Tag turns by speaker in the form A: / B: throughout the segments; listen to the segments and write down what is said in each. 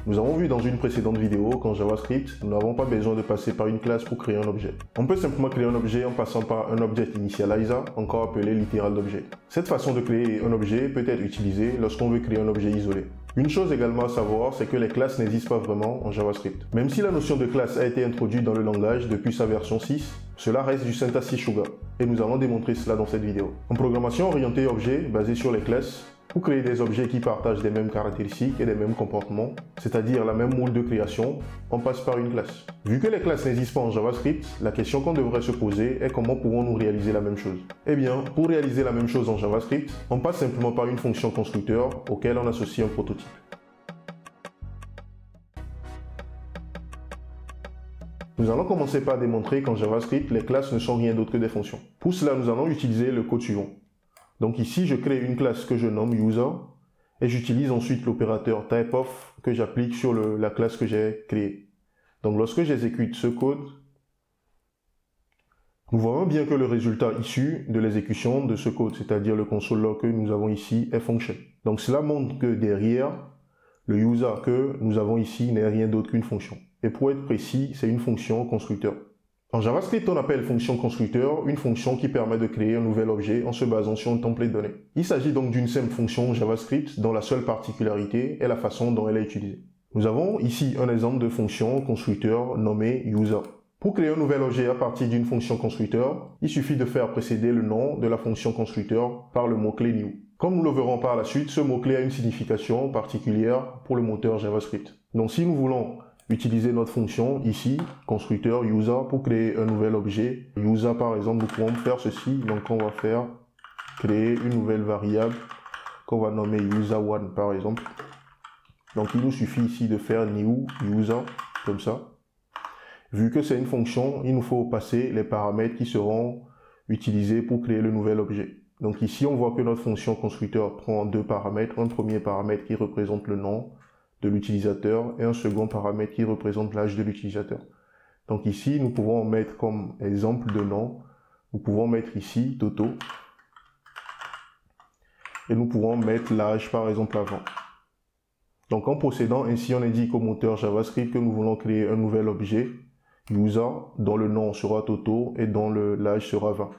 A: Nous avons vu dans une précédente vidéo qu'en JavaScript, nous n'avons pas besoin de passer par une classe pour créer un objet. On peut simplement créer un objet en passant par un Object Initializer, encore appelé littéral d'objet. Cette façon de créer un objet peut être utilisée lorsqu'on veut créer un objet isolé. Une chose également à savoir, c'est que les classes n'existent pas vraiment en JavaScript. Même si la notion de classe a été introduite dans le langage depuis sa version 6, cela reste du syntaxe Sugar, et nous allons démontrer cela dans cette vidéo. En programmation orientée objet, basée sur les classes, pour créer des objets qui partagent les mêmes caractéristiques et les mêmes comportements, c'est-à-dire la même moule de création, on passe par une classe. Vu que les classes n'existent pas en JavaScript, la question qu'on devrait se poser est comment pouvons-nous réaliser la même chose? Eh bien, pour réaliser la même chose en JavaScript, on passe simplement par une fonction constructeur auquel on associe un prototype. Nous allons commencer par démontrer qu'en JavaScript, les classes ne sont rien d'autre que des fonctions. Pour cela, nous allons utiliser le code suivant. Donc ici, je crée une classe que je nomme user et j'utilise ensuite l'opérateur typeof que j'applique sur la classe que j'ai créée. Donc lorsque j'exécute ce code, nous voyons bien que le résultat issu de l'exécution de ce code, c'est-à-dire le console log que nous avons ici, est function. Donc cela montre que derrière, le user que nous avons ici n'est rien d'autre qu'une fonction. Et pour être précis, c'est une fonction constructeur. En JavaScript, on appelle fonction constructeur une fonction qui permet de créer un nouvel objet en se basant sur un template donné. Il s'agit donc d'une simple fonction JavaScript dont la seule particularité est la façon dont elle est utilisée. Nous avons ici un exemple de fonction constructeur nommée user. Pour créer un nouvel objet à partir d'une fonction constructeur, il suffit de faire précéder le nom de la fonction constructeur par le mot-clé new. Comme nous le verrons par la suite, ce mot-clé a une signification particulière pour le moteur JavaScript. Donc si nous voulons utiliser notre fonction ici, constructeur user, pour créer un nouvel objet. User par exemple, nous pouvons faire ceci. Donc on va faire créer une nouvelle variable qu'on va nommer user1 par exemple. Donc il nous suffit ici de faire new user comme ça. Vu que c'est une fonction, il nous faut passer les paramètres qui seront utilisés pour créer le nouvel objet. Donc ici on voit que notre fonction constructeur prend deux paramètres. Un premier paramètre qui représente le nom de l'utilisateur et un second paramètre qui représente l'âge de l'utilisateur. Donc ici, nous pouvons mettre comme exemple de nom, nous pouvons mettre ici Toto et nous pouvons mettre l'âge par exemple avant. Donc en procédant ainsi, on indique au moteur JavaScript que nous voulons créer un nouvel objet user dont le nom sera Toto et dont l'âge sera 20.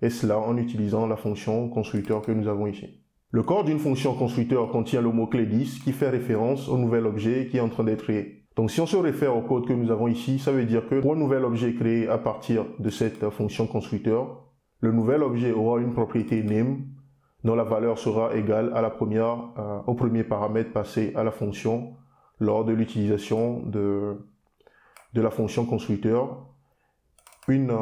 A: Et cela en utilisant la fonction constructeur que nous avons ici. Le corps d'une fonction constructeur contient le mot-clé 10 qui fait référence au nouvel objet qui est en train d'être créé. Donc si on se réfère au code que nous avons ici, ça veut dire que pour un nouvel objet créé à partir de cette fonction constructeur, le nouvel objet aura une propriété name dont la valeur sera égale à au premier paramètre passé à la fonction lors de l'utilisation de la fonction constructeur. Une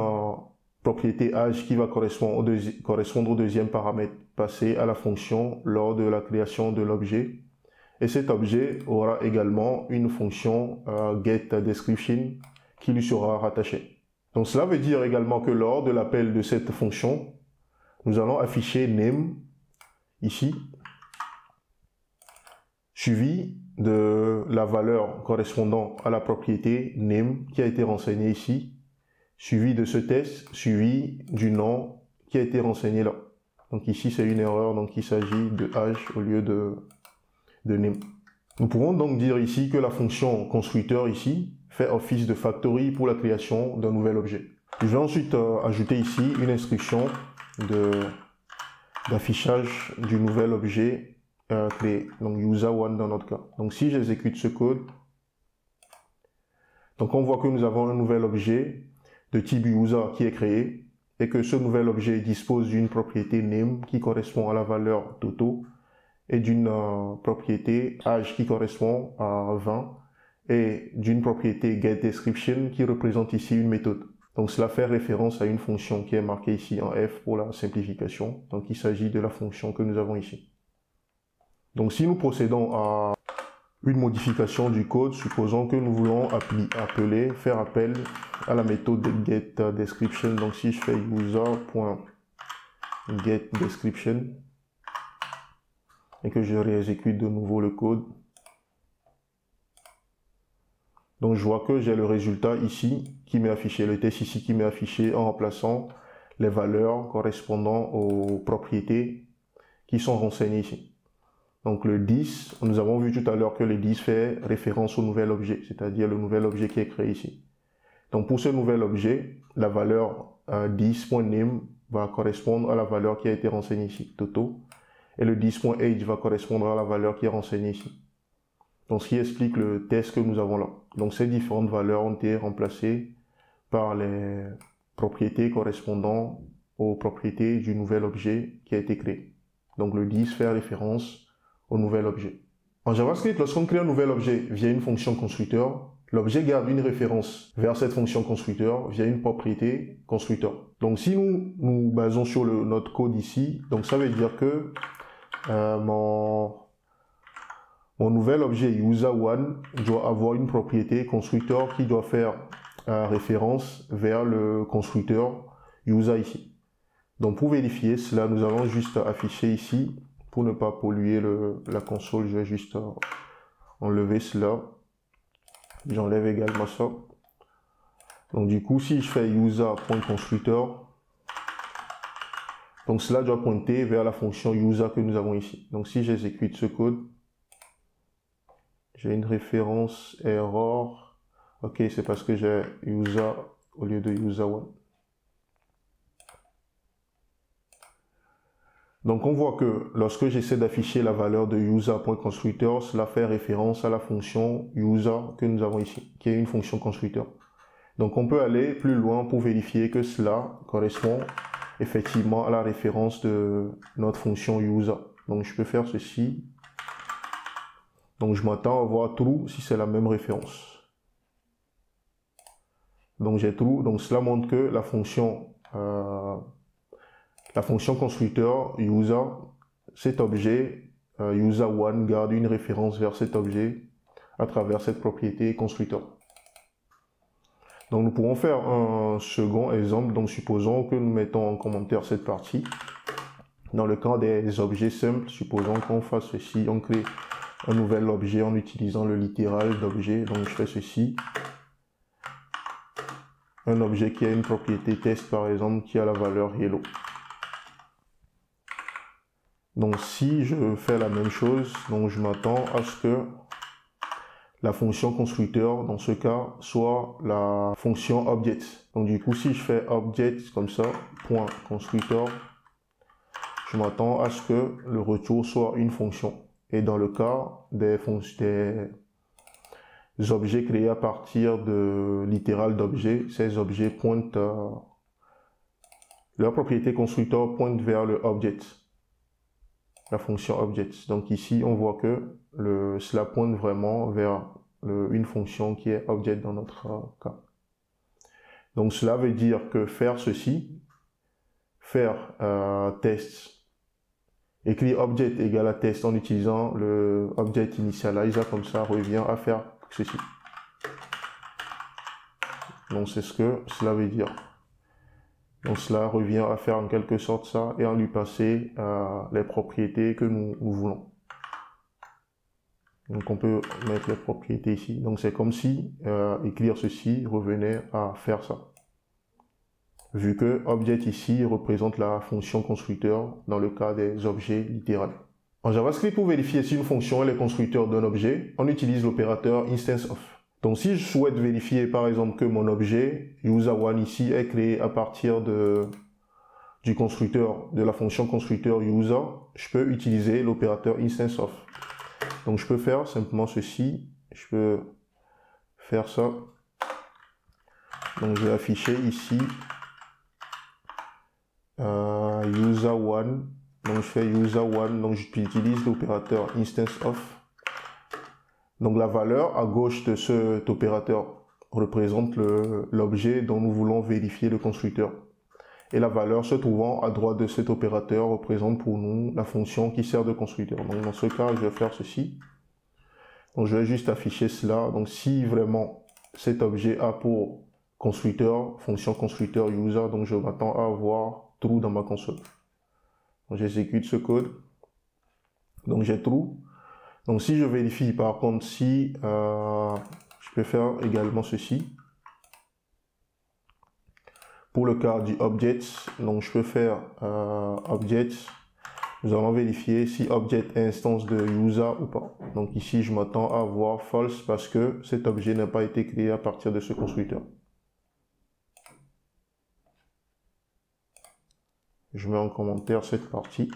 A: propriété âge qui va correspondre au deuxième paramètre passé à la fonction lors de la création de l'objet. Et cet objet aura également une fonction getDescription qui lui sera rattachée. Donc cela veut dire également que lors de l'appel de cette fonction, nous allons afficher name ici, suivi de la valeur correspondant à la propriété name qui a été renseignée ici, suivi de ce test, suivi du nom qui a été renseigné là. Donc ici c'est une erreur, donc il s'agit de âge au lieu de name. Nous pourrons donc dire ici que la fonction constructeur ici fait office de factory pour la création d'un nouvel objet. Je vais ensuite ajouter ici une instruction d'affichage du nouvel objet créé, donc user1 dans notre cas. Donc si j'exécute ce code, donc on voit que nous avons un nouvel objet de type user qui est créé et que ce nouvel objet dispose d'une propriété name qui correspond à la valeur Toto et d'une propriété âge qui correspond à 20 et d'une propriété getDescription qui représente ici une méthode. Donc cela fait référence à une fonction qui est marquée ici en F pour la simplification. Donc il s'agit de la fonction que nous avons ici. Donc si nous procédons à une modification du code, supposons que nous voulons faire appel à la méthode de getDescription. Donc si je fais user.getDescription et que je réexécute de nouveau le code, donc je vois que j'ai le résultat ici qui m'est affiché, le test ici qui m'est affiché en remplaçant les valeurs correspondant aux propriétés qui sont renseignées ici. Donc le 10, nous avons vu tout à l'heure que le 10 fait référence au nouvel objet, c'est-à-dire le nouvel objet qui est créé ici. Donc pour ce nouvel objet, la valeur 10.name va correspondre à la valeur qui a été renseignée ici, Toto. Et le 10.age va correspondre à la valeur qui est renseignée ici. Donc ce qui explique le test que nous avons là. Donc ces différentes valeurs ont été remplacées par les propriétés correspondant aux propriétés du nouvel objet qui a été créé. Donc le 10 fait référence au nouvel objet. En JavaScript, lorsqu'on crée un nouvel objet via une fonction constructeur, l'objet garde une référence vers cette fonction constructeur via une propriété constructeur. Donc si nous nous basons sur notre code ici, donc ça veut dire que mon nouvel objet user1 doit avoir une propriété constructeur qui doit faire référence vers le constructeur user ici. Donc pour vérifier cela, nous allons juste afficher ici, pour ne pas polluer la console, je vais juste enlever cela. J'enlève également ça. Donc du coup, si je fais user.constructeur, donc cela doit pointer vers la fonction user que nous avons ici. Donc si j'exécute ce code, j'ai une référence error. Ok, c'est parce que j'ai user au lieu de user1. Donc on voit que lorsque j'essaie d'afficher la valeur de user.constructeur, cela fait référence à la fonction user que nous avons ici, qui est une fonction constructeur. Donc on peut aller plus loin pour vérifier que cela correspond effectivement à la référence de notre fonction user. Donc je peux faire ceci. Donc je m'attends à voir true si c'est la même référence. Donc j'ai true, donc cela montre que la fonction constructeur user, cet objet user1 garde une référence vers cet objet à travers cette propriété constructeur. Donc nous pourrons faire un second exemple. Donc supposons que nous mettons en commentaire cette partie. Dans le cas des objets simples, supposons qu'on fasse ceci, on crée un nouvel objet en utilisant le littéral d'objet. Donc je fais ceci. Un objet qui a une propriété test par exemple qui a la valeur hello. Donc si je fais la même chose, donc je m'attends à ce que la fonction constructeur, dans ce cas, soit la fonction object. Donc du coup, si je fais object comme ça, point constructeur, je m'attends à ce que le retour soit une fonction. Et dans le cas des objets créés à partir de littéral d'objet, ces objets pointent, leur propriété constructeur pointe vers le object. La fonction object. Donc ici, on voit que cela pointe vraiment vers une fonction qui est object dans notre cas. Donc cela veut dire que faire ceci, faire test, écrire object égale à test en utilisant le object initializer, comme ça revient à faire ceci. Donc c'est ce que cela veut dire. Donc cela revient à faire en quelque sorte ça et à lui passer les propriétés que nous voulons. Donc on peut mettre les propriétés ici. Donc c'est comme si écrire ceci revenait à faire ça. Vu que object ici représente la fonction constructeur dans le cas des objets littéraux. En JavaScript, pour vérifier si une fonction est le constructeur d'un objet, on utilise l'opérateur instance of. Donc si je souhaite vérifier par exemple que mon objet user1 ici est créé à partir du constructeur, de la fonction constructeur user, je peux utiliser l'opérateur instance of. Donc je peux faire simplement ceci, je peux faire ça. Donc je vais afficher ici user1, donc je fais user1, donc j'utilise l'opérateur instance of. Donc la valeur à gauche de cet opérateur représente l'objet dont nous voulons vérifier le constructeur. Et la valeur se trouvant à droite de cet opérateur représente pour nous la fonction qui sert de constructeur. Donc dans ce cas, je vais faire ceci. Donc je vais juste afficher cela. Donc si vraiment cet objet a pour constructeur, fonction constructeur user, donc je m'attends à avoir true dans ma console. Donc j'exécute ce code. Donc j'ai true. Donc si je vérifie par contre si je peux faire également ceci. Pour le cas du object, donc je peux faire object, nous allons vérifier si object est instance de user ou pas. Donc ici, je m'attends à avoir false parce que cet objet n'a pas été créé à partir de ce constructeur. Je mets en commentaire cette partie.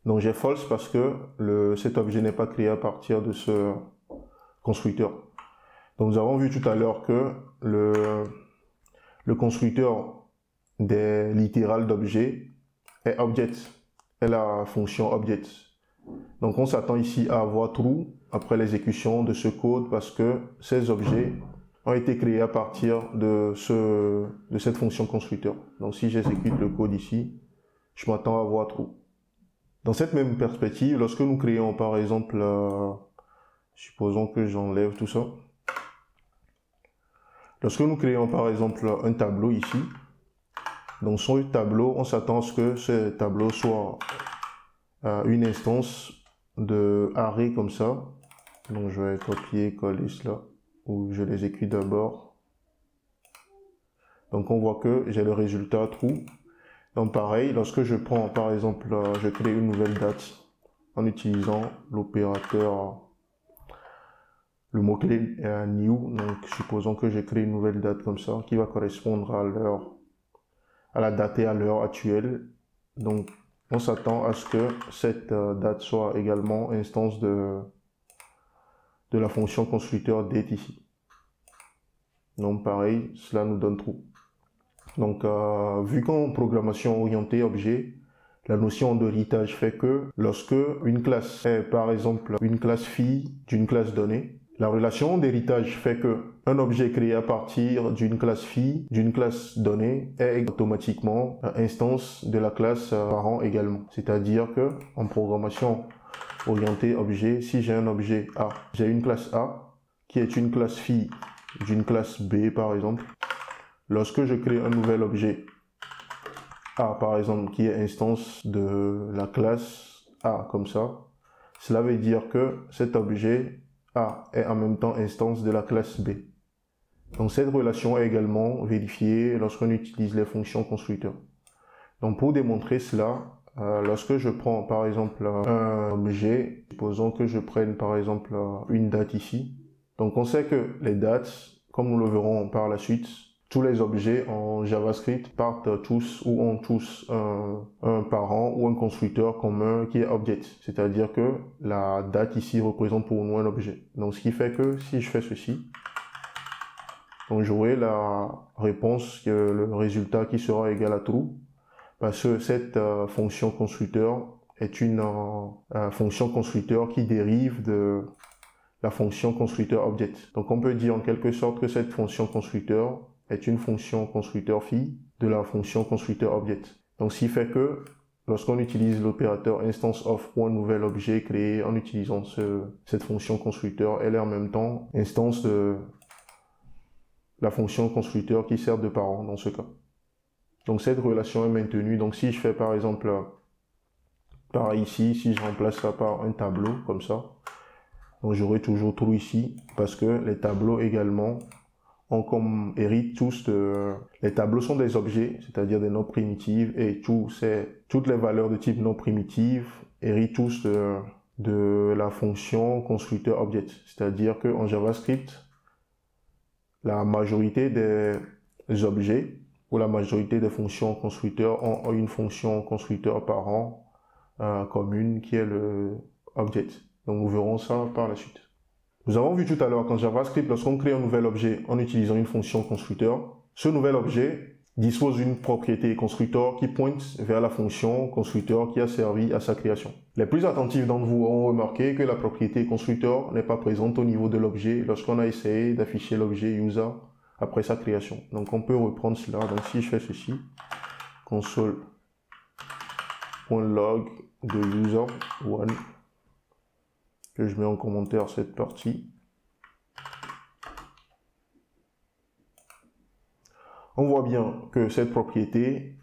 A: Donc j'ai false parce que cet objet n'est pas créé à partir de ce constructeur. Donc nous avons vu tout à l'heure que le constructeur des littérales d'objet est object, est la fonction object. Donc on s'attend ici à avoir true après l'exécution de ce code parce que ces objets ont été créés à partir de cette fonction constructeur. Donc si j'exécute le code ici, je m'attends à avoir true. Dans cette même perspective, lorsque nous créons par exemple, supposons que j'enlève tout ça. Lorsque nous créons par exemple un tableau ici, donc sur le tableau, on s'attend à ce que ce tableau soit une instance de array comme ça. Donc je vais copier, coller cela, ou je l'exécute d'abord. Donc on voit que j'ai le résultat true. Donc pareil, lorsque je prends par exemple, je crée une nouvelle date en utilisant l'opérateur, le mot-clé new, donc supposons que je crée une nouvelle date comme ça, qui va correspondre à l'heure, à la date et à l'heure actuelle. Donc on s'attend à ce que cette date soit également instance de la fonction constructeur date ici. Donc pareil, cela nous donne true. Donc vu qu'en programmation orientée objet, la notion d'héritage fait que lorsque une classe est par exemple une classe fille d'une classe donnée, la relation d'héritage fait que un objet créé à partir d'une classe fille d'une classe donnée est automatiquement instance de la classe parent également. C'est-à-dire que en programmation orientée objet, si j'ai un objet A, j'ai une classe A qui est une classe fille d'une classe B par exemple. Lorsque je crée un nouvel objet A par exemple qui est instance de la classe A comme ça, cela veut dire que cet objet A est en même temps instance de la classe B. Donc cette relation est également vérifiée lorsqu'on utilise les fonctions constructeurs. Donc pour démontrer cela, lorsque je prends par exemple un objet, supposons que je prenne par exemple une date ici. Donc on sait que les dates, comme nous le verrons par la suite, tous les objets en JavaScript partent tous ou ont tous un parent ou un constructeur commun qui est object. C'est-à-dire que la date ici représente pour nous un objet. Donc ce qui fait que si je fais ceci, donc j'aurai la réponse, le résultat qui sera égal à true, parce que cette fonction constructeur est une fonction constructeur qui dérive de la fonction constructeur object. Donc on peut dire en quelque sorte que cette fonction constructeur est une fonction constructeur fille de la fonction constructeur object. Donc ce qui fait que lorsqu'on utilise l'opérateur instance of pour un nouvel objet créé en utilisant cette fonction constructeur, elle est en même temps instance de la fonction constructeur qui sert de parent dans ce cas. Donc cette relation est maintenue. Donc si je fais par exemple, pareil ici, si je remplace ça par un tableau comme ça, donc j'aurai toujours true ici parce que les tableaux également héritent tous les tableaux sont des objets, c'est-à-dire des noms primitives, et toutes les valeurs de type non primitive héritent tous de la fonction constructeur object. C'est-à-dire qu'en JavaScript, la majorité des objets ou la majorité des fonctions constructeurs ont une fonction constructeur parent commune qui est le object. Donc nous verrons ça par la suite. Nous avons vu tout à l'heure qu'en JavaScript, lorsqu'on crée un nouvel objet en utilisant une fonction constructeur, ce nouvel objet dispose d'une propriété constructeur qui pointe vers la fonction constructeur qui a servi à sa création. Les plus attentifs d'entre vous auront remarqué que la propriété constructeur n'est pas présente au niveau de l'objet lorsqu'on a essayé d'afficher l'objet user après sa création. Donc on peut reprendre cela. Donc si je fais ceci, console.log de user1, que je mets en commentaire cette partie. On voit bien que cette propriété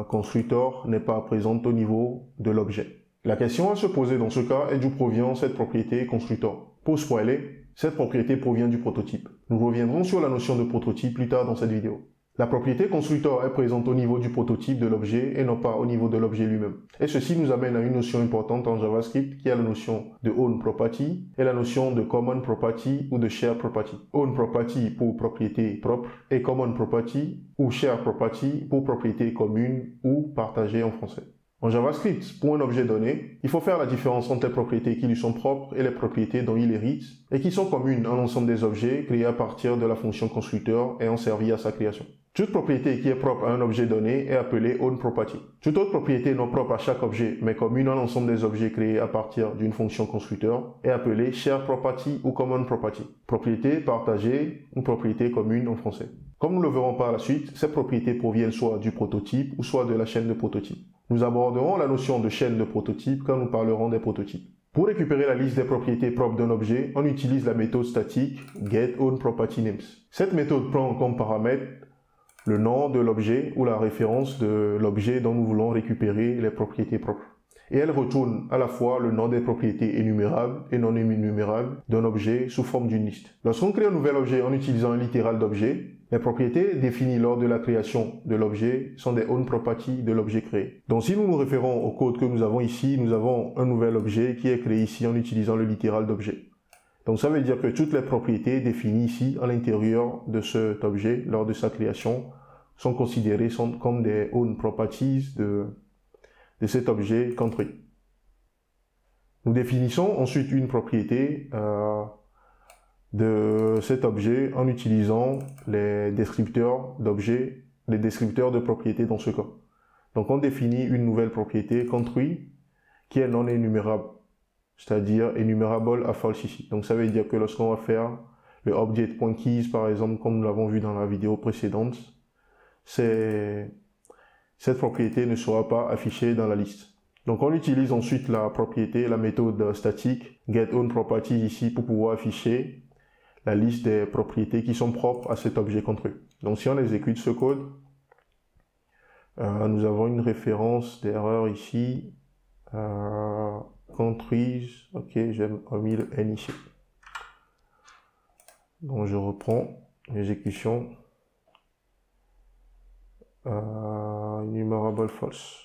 A: constructeur n'est pas présente au niveau de l'objet. La question à se poser dans ce cas est d'où provient cette propriété constructeur. Pour spoiler, cette propriété provient du prototype. Nous reviendrons sur la notion de prototype plus tard dans cette vidéo. La propriété constructeur est présente au niveau du prototype de l'objet et non pas au niveau de l'objet lui-même. Et ceci nous amène à une notion importante en JavaScript qui est la notion de own property et la notion de common property ou de share property. Own property pour propriété propre et common property ou share property pour propriété commune ou partagée en français. En JavaScript, pour un objet donné, il faut faire la différence entre les propriétés qui lui sont propres et les propriétés dont il hérite et qui sont communes à l'ensemble des objets créés à partir de la fonction constructeur ayant servi à sa création. Toute propriété qui est propre à un objet donné est appelée own property. Toute autre propriété non propre à chaque objet mais commune à l'ensemble des objets créés à partir d'une fonction constructeur est appelée share property ou common property. Propriété partagée ou propriété commune en français. Comme nous le verrons par la suite, ces propriétés proviennent soit du prototype ou soit de la chaîne de prototype. Nous aborderons la notion de chaîne de prototype quand nous parlerons des prototypes. Pour récupérer la liste des propriétés propres d'un objet, on utilise la méthode statique getOwnPropertyNames. Cette méthode prend comme paramètre le nom de l'objet ou la référence de l'objet dont nous voulons récupérer les propriétés propres. Et elle retourne à la fois le nom des propriétés énumérables et non énumérables d'un objet sous forme d'une liste. Lorsqu'on crée un nouvel objet en utilisant un littéral d'objet, les propriétés définies lors de la création de l'objet sont des own property de l'objet créé. Donc si nous nous référons au code que nous avons ici, nous avons un nouvel objet qui est créé ici en utilisant le littéral d'objet. Donc ça veut dire que toutes les propriétés définies ici à l'intérieur de cet objet lors de sa création sont considérées comme des own properties de cet objet construit. Nous définissons ensuite une propriété de cet objet en utilisant les descripteurs d'objets, les descripteurs de propriétés dans ce cas. Donc on définit une nouvelle propriété construit qui est non énumérable, c'est-à-dire énumérable à false ici. Donc ça veut dire que lorsqu'on va faire le object.keys par exemple, comme nous l'avons vu dans la vidéo précédente, cette propriété ne sera pas affichée dans la liste. Donc on utilise ensuite la propriété, la méthode statique getOwnProperty ici pour pouvoir afficher la liste des propriétés qui sont propres à cet objet construit. Donc si on exécute ce code, nous avons une référence d'erreur ici, countries, ok, j'ai remis le n ici. Donc je reprends l'exécution, enumerable false.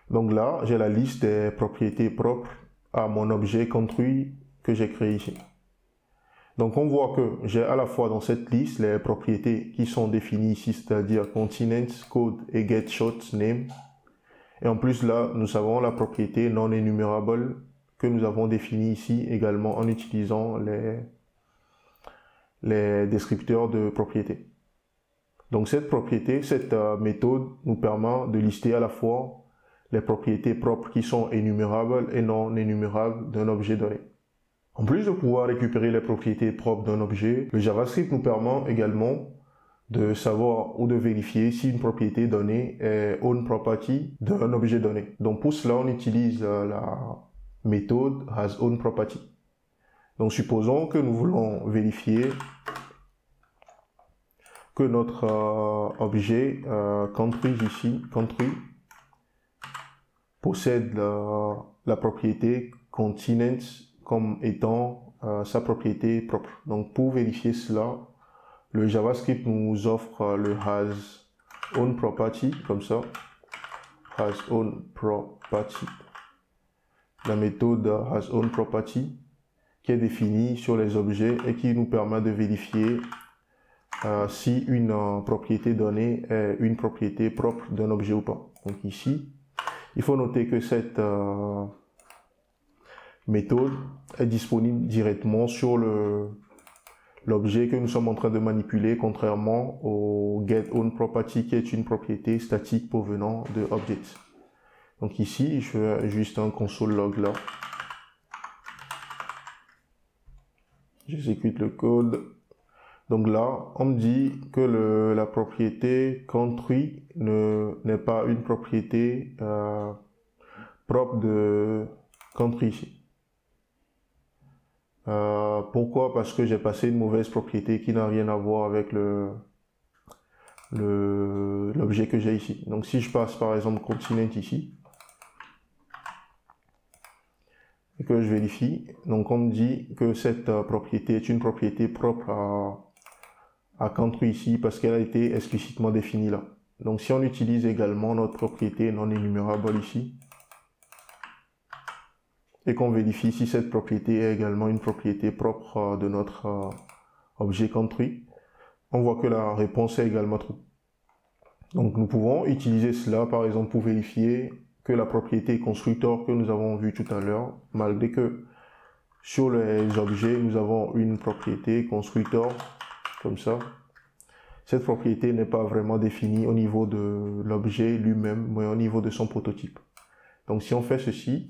A: Donc là, j'ai la liste des propriétés propres à mon objet construit que j'ai créé ici. Donc on voit que j'ai à la fois dans cette liste les propriétés qui sont définies ici, c'est-à-dire continents, code et getShotName. Et en plus là, nous avons la propriété non énumérable que nous avons définie ici également en utilisant les descripteurs de propriétés. Donc cette propriété, cette méthode nous permet de lister à la fois les propriétés propres qui sont énumérables et non énumérables d'un objet donné. En plus de pouvoir récupérer les propriétés propres d'un objet, le JavaScript nous permet également de savoir ou de vérifier si une propriété donnée est own property d'un objet donné. Donc pour cela, on utilise la méthode hasOwnProperty. Donc supposons que nous voulons vérifier que notre objet country ici, country, possède la propriété continent comme étant sa propriété propre. Donc pour vérifier cela, le JavaScript nous offre le hasOwnProperty comme ça, hasOwnProperty, la méthode hasOwnProperty qui est définie sur les objets et qui nous permet de vérifier si une propriété donnée est une propriété propre d'un objet ou pas. Donc ici, il faut noter que cette méthode est disponible directement sur l'objet que nous sommes en train de manipuler, contrairement au getOwnProperty qui est une propriété statique provenant de object. Donc ici, je fais juste un console log là. J'exécute le code. Donc là, on me dit que la propriété country n'est pas une propriété propre de country ici. Pourquoi? Parce que j'ai passé une mauvaise propriété qui n'a rien à voir avec l'objet que j'ai ici. Donc si je passe par exemple continent ici, et que je vérifie, donc on me dit que cette propriété est une propriété propre à country ici parce qu'elle a été explicitement définie là. Donc si on utilise également notre propriété non énumérable ici, et qu'on vérifie si cette propriété est également une propriété propre de notre objet country, on voit que la réponse est également true. Donc nous pouvons utiliser cela par exemple pour vérifier que la propriété constructeur que nous avons vue tout à l'heure, malgré que sur les objets nous avons une propriété constructeur comme ça, cette propriété n'est pas vraiment définie au niveau de l'objet lui-même, mais au niveau de son prototype. Donc si on fait ceci,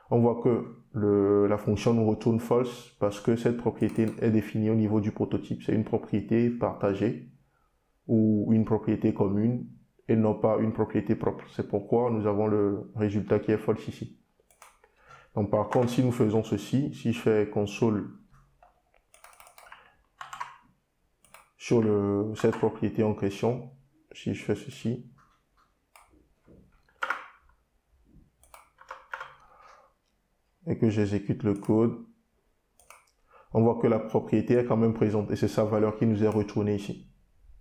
A: on voit que la fonction nous retourne false parce que cette propriété est définie au niveau du prototype. C'est une propriété partagée ou une propriété commune et non pas une propriété propre. C'est pourquoi nous avons le résultat qui est false ici. Donc par contre, si nous faisons ceci, si je fais console sur cette propriété en question, si je fais ceci, et que j'exécute le code, on voit que la propriété est quand même présente et c'est sa valeur qui nous est retournée ici.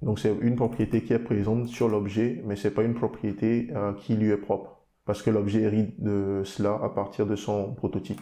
A: Donc c'est une propriété qui est présente sur l'objet, mais c'est pas une propriété qui lui est propre, parce que l'objet hérite de cela à partir de son prototype.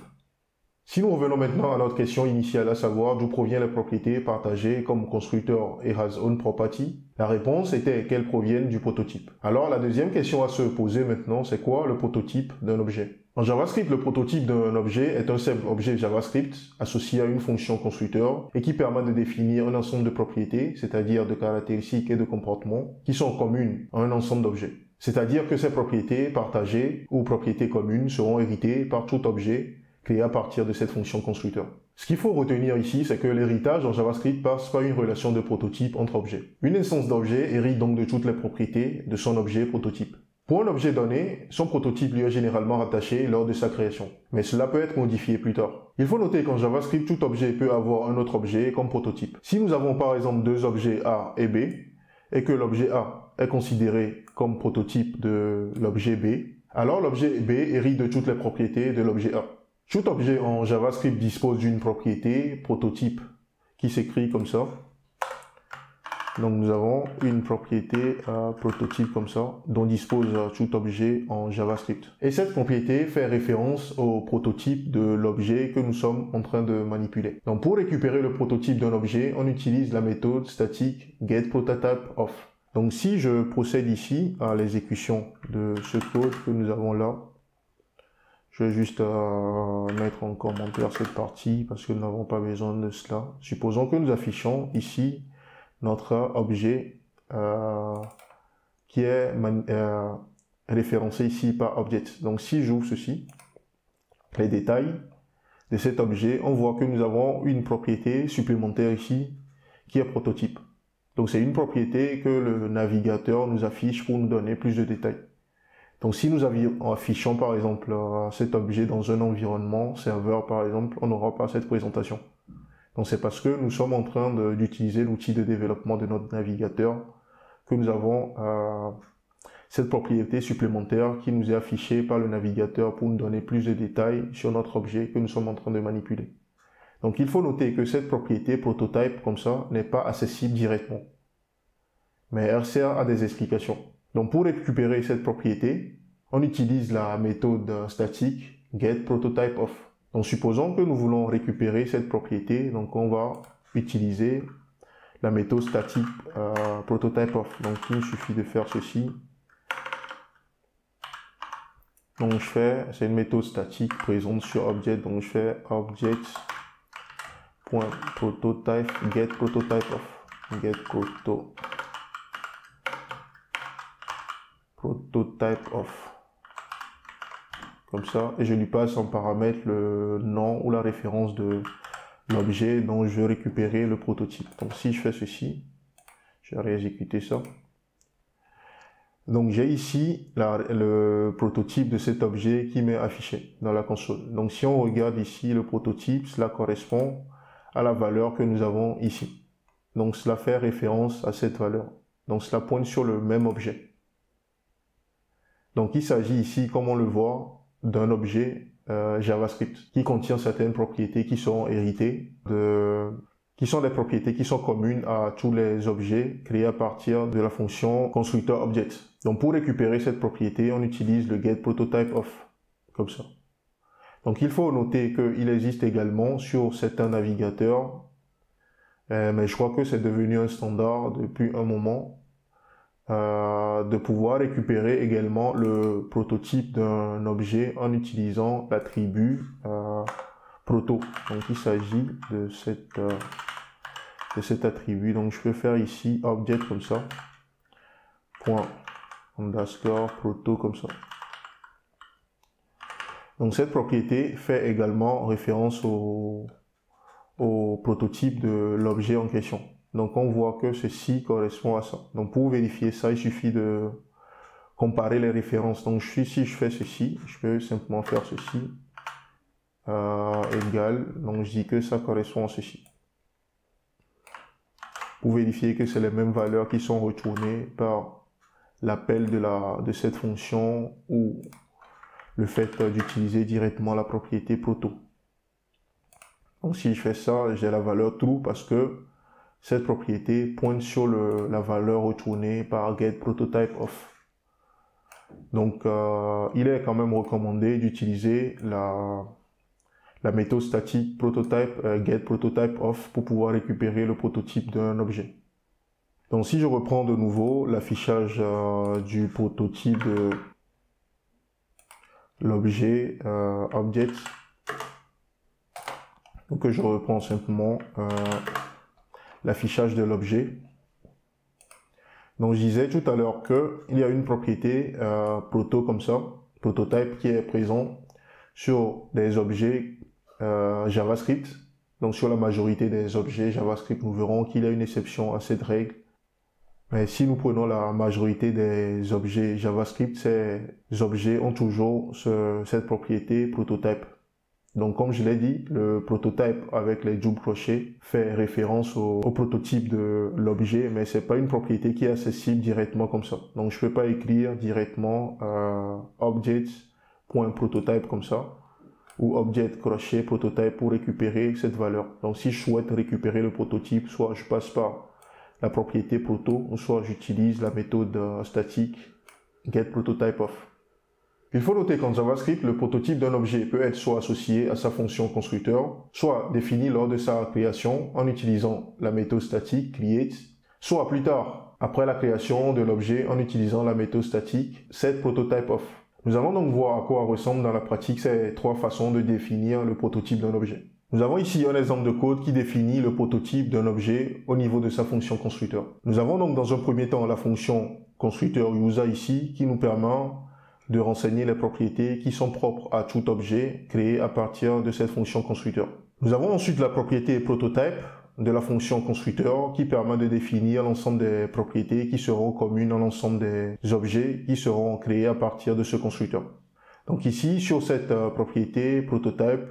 A: Si nous revenons maintenant à notre question initiale, à savoir d'où proviennent les propriétés partagées comme constructeur et has own property, la réponse était qu'elles proviennent du prototype. Alors la deuxième question à se poser maintenant, c'est quoi le prototype d'un objet? En JavaScript, le prototype d'un objet est un simple objet JavaScript associé à une fonction constructeur et qui permet de définir un ensemble de propriétés, c'est-à-dire de caractéristiques et de comportements qui sont communes à un ensemble d'objets. C'est-à-dire que ces propriétés partagées ou propriétés communes seront héritées par tout objet créé à partir de cette fonction constructeur. Ce qu'il faut retenir ici, c'est que l'héritage en JavaScript passe par une relation de prototype entre objets. Une instance d'objet hérite donc de toutes les propriétés de son objet prototype. Pour un objet donné, son prototype lui est généralement rattaché lors de sa création, mais cela peut être modifié plus tard. Il faut noter qu'en JavaScript, tout objet peut avoir un autre objet comme prototype. Si nous avons par exemple deux objets A et B, et que l'objet A est considéré comme prototype de l'objet B, alors l'objet B hérite de toutes les propriétés de l'objet A. Tout objet en JavaScript dispose d'une propriété prototype qui s'écrit comme ça. Donc nous avons une propriété prototype comme ça dont dispose tout objet en JavaScript. Et cette propriété fait référence au prototype de l'objet que nous sommes en train de manipuler. Donc pour récupérer le prototype d'un objet, on utilise la méthode statique getPrototypeOf. Donc si je procède ici à l'exécution de ce code que nous avons là, je vais juste mettre en commentaire cette partie parce que nous n'avons pas besoin de cela. Supposons que nous affichons ici notre objet qui est référencé ici par object. Donc si j'ouvre ceci, les détails de cet objet, on voit que nous avons une propriété supplémentaire ici qui est prototype. Donc c'est une propriété que le navigateur nous affiche pour nous donner plus de détails. Donc si nous affichons par exemple cet objet dans un environnement serveur par exemple, on n'aura pas cette présentation. Donc c'est parce que nous sommes en train d'utiliser l'outil de développement de notre navigateur que nous avons cette propriété supplémentaire qui nous est affichée par le navigateur pour nous donner plus de détails sur notre objet que nous sommes en train de manipuler. Donc il faut noter que cette propriété prototype comme ça n'est pas accessible directement, mais elle sert à des explications. Donc pour récupérer cette propriété, on utilise la méthode statique getPrototypeOf. Donc supposons que nous voulons récupérer cette propriété, donc on va utiliser la méthode statique prototypeOf. Donc il suffit de faire ceci. Donc c'est une méthode statique présente sur object, donc je fais object.prototype getPrototypeOf. PrototypeOf. Comme ça, et je lui passe en paramètre le nom ou la référence de l'objet dont je veux récupérer le prototype. Donc si je fais ceci, je vais réexécuter ça. Donc j'ai ici le prototype de cet objet qui m'est affiché dans la console. Donc si on regarde ici le prototype, cela correspond à la valeur que nous avons ici. Donc cela fait référence à cette valeur. Donc cela pointe sur le même objet. Donc il s'agit ici, comme on le voit, d'un objet JavaScript qui contient certaines propriétés qui sont héritées qui sont des propriétés qui sont communes à tous les objets créés à partir de la fonction constructor-object. Donc pour récupérer cette propriété, on utilise le getPrototypeOf, comme ça. Donc il faut noter qu'il existe également sur certains navigateurs, mais je crois que c'est devenu un standard depuis un moment, de pouvoir récupérer également le prototype d'un objet en utilisant l'attribut proto. Donc il s'agit de cet attribut. Donc je peux faire ici object comme ça, point underscore proto comme ça. Donc cette propriété fait également référence au prototype de l'objet en question. Donc on voit que ceci correspond à ça. Donc pour vérifier ça, il suffit de comparer les références. Donc si je fais ceci, je peux simplement faire ceci égal. Donc je dis que ça correspond à ceci. Pour vérifier que c'est les mêmes valeurs qui sont retournées par l'appel de cette fonction ou le fait d'utiliser directement la propriété proto. Donc si je fais ça, j'ai la valeur true parce que cette propriété pointe sur la valeur retournée par getPrototypeOf. Donc il est quand même recommandé d'utiliser la méthode statique prototype getPrototypeOf pour pouvoir récupérer le prototype d'un objet. Donc si je reprends de nouveau l'affichage du prototype de l'objet object, donc je reprends simplement l'affichage de l'objet. Donc je disais tout à l'heure qu'il y a une propriété proto comme ça, prototype, qui est présent sur des objets JavaScript. Donc sur la majorité des objets JavaScript, nous verrons qu'il y a une exception à cette règle. Mais si nous prenons la majorité des objets JavaScript, ces objets ont toujours cette propriété prototype. Donc comme je l'ai dit, le prototype avec les doubles crochets fait référence au prototype de l'objet, mais c'est pas une propriété qui est accessible directement comme ça. Donc je peux pas écrire directement object.prototype comme ça, ou object crochet prototype pour récupérer cette valeur. Donc si je souhaite récupérer le prototype, soit je passe par la propriété proto, ou soit j'utilise la méthode statique getPrototypeOf. Il faut noter qu'en JavaScript, le prototype d'un objet peut être soit associé à sa fonction constructeur, soit défini lors de sa création en utilisant la méthode statique create, soit plus tard, après la création de l'objet en utilisant la méthode statique setPrototypeOf. Nous allons donc voir à quoi ressemblent dans la pratique ces trois façons de définir le prototype d'un objet. Nous avons ici un exemple de code qui définit le prototype d'un objet au niveau de sa fonction constructeur. Nous avons donc dans un premier temps la fonction constructeur user ici qui nous permet de renseigner les propriétés qui sont propres à tout objet créé à partir de cette fonction constructeur. Nous avons ensuite la propriété prototype de la fonction constructeur qui permet de définir l'ensemble des propriétés qui seront communes à l'ensemble des objets qui seront créés à partir de ce constructeur. Donc ici, sur cette propriété prototype,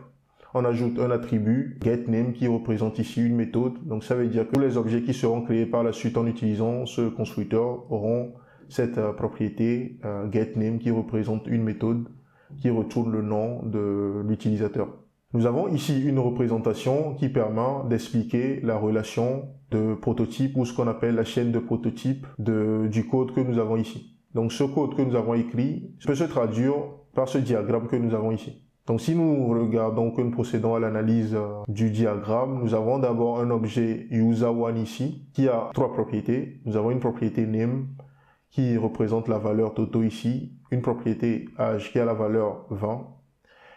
A: on ajoute un attribut getName qui représente ici une méthode. Donc ça veut dire que tous les objets qui seront créés par la suite en utilisant ce constructeur auront cette propriété getName qui représente une méthode qui retourne le nom de l'utilisateur. Nous avons ici une représentation qui permet d'expliquer la relation de prototype ou ce qu'on appelle la chaîne de prototype du code que nous avons ici. Donc ce code que nous avons écrit peut se traduire par ce diagramme que nous avons ici. Donc si nous regardons, que nous procédons à l'analyse du diagramme, nous avons d'abord un objet user1 ici qui a trois propriétés. Nous avons une propriété name qui représente la valeur Toto ici, une propriété âge qui a la valeur 20,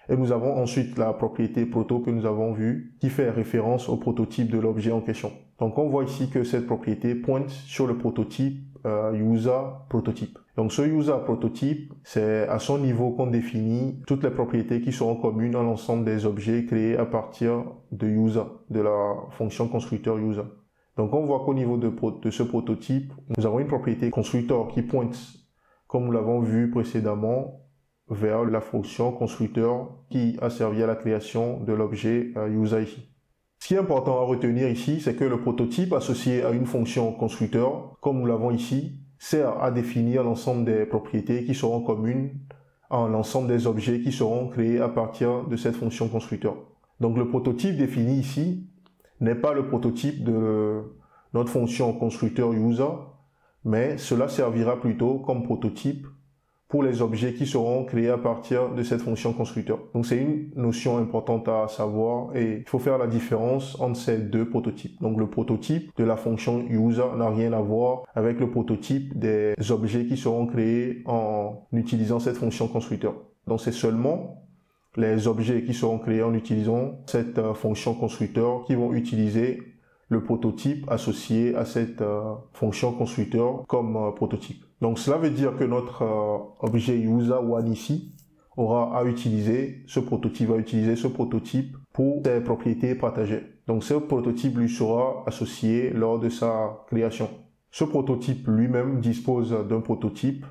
A: et nous avons ensuite la propriété proto que nous avons vue qui fait référence au prototype de l'objet en question. Donc on voit ici que cette propriété pointe sur le prototype user prototype. Donc ce user prototype, c'est à son niveau qu'on définit toutes les propriétés qui seront communes à l'ensemble des objets créés à partir de user, de la fonction constructeur user. Donc on voit qu'au niveau de ce prototype, nous avons une propriété constructeur qui pointe, comme nous l'avons vu précédemment, vers la fonction constructeur qui a servi à la création de l'objet user ici. Ce qui est important à retenir ici, c'est que le prototype associé à une fonction constructeur, comme nous l'avons ici, sert à définir l'ensemble des propriétés qui seront communes à l'ensemble des objets qui seront créés à partir de cette fonction constructeur. Donc le prototype défini ici n'est pas le prototype de notre fonction constructeur user, mais cela servira plutôt comme prototype pour les objets qui seront créés à partir de cette fonction constructeur. Donc c'est une notion importante à savoir et il faut faire la différence entre ces deux prototypes. Donc le prototype de la fonction user n'a rien à voir avec le prototype des objets qui seront créés en utilisant cette fonction constructeur. Donc c'est seulement les objets qui seront créés en utilisant cette fonction constructeur qui vont utiliser le prototype associé à cette fonction constructeur comme prototype. Donc cela veut dire que notre objet user1 ici aura à utiliser ce prototype, pour ses propriétés partagées. Donc ce prototype lui sera associé lors de sa création. Ce prototype lui-même dispose d'un prototype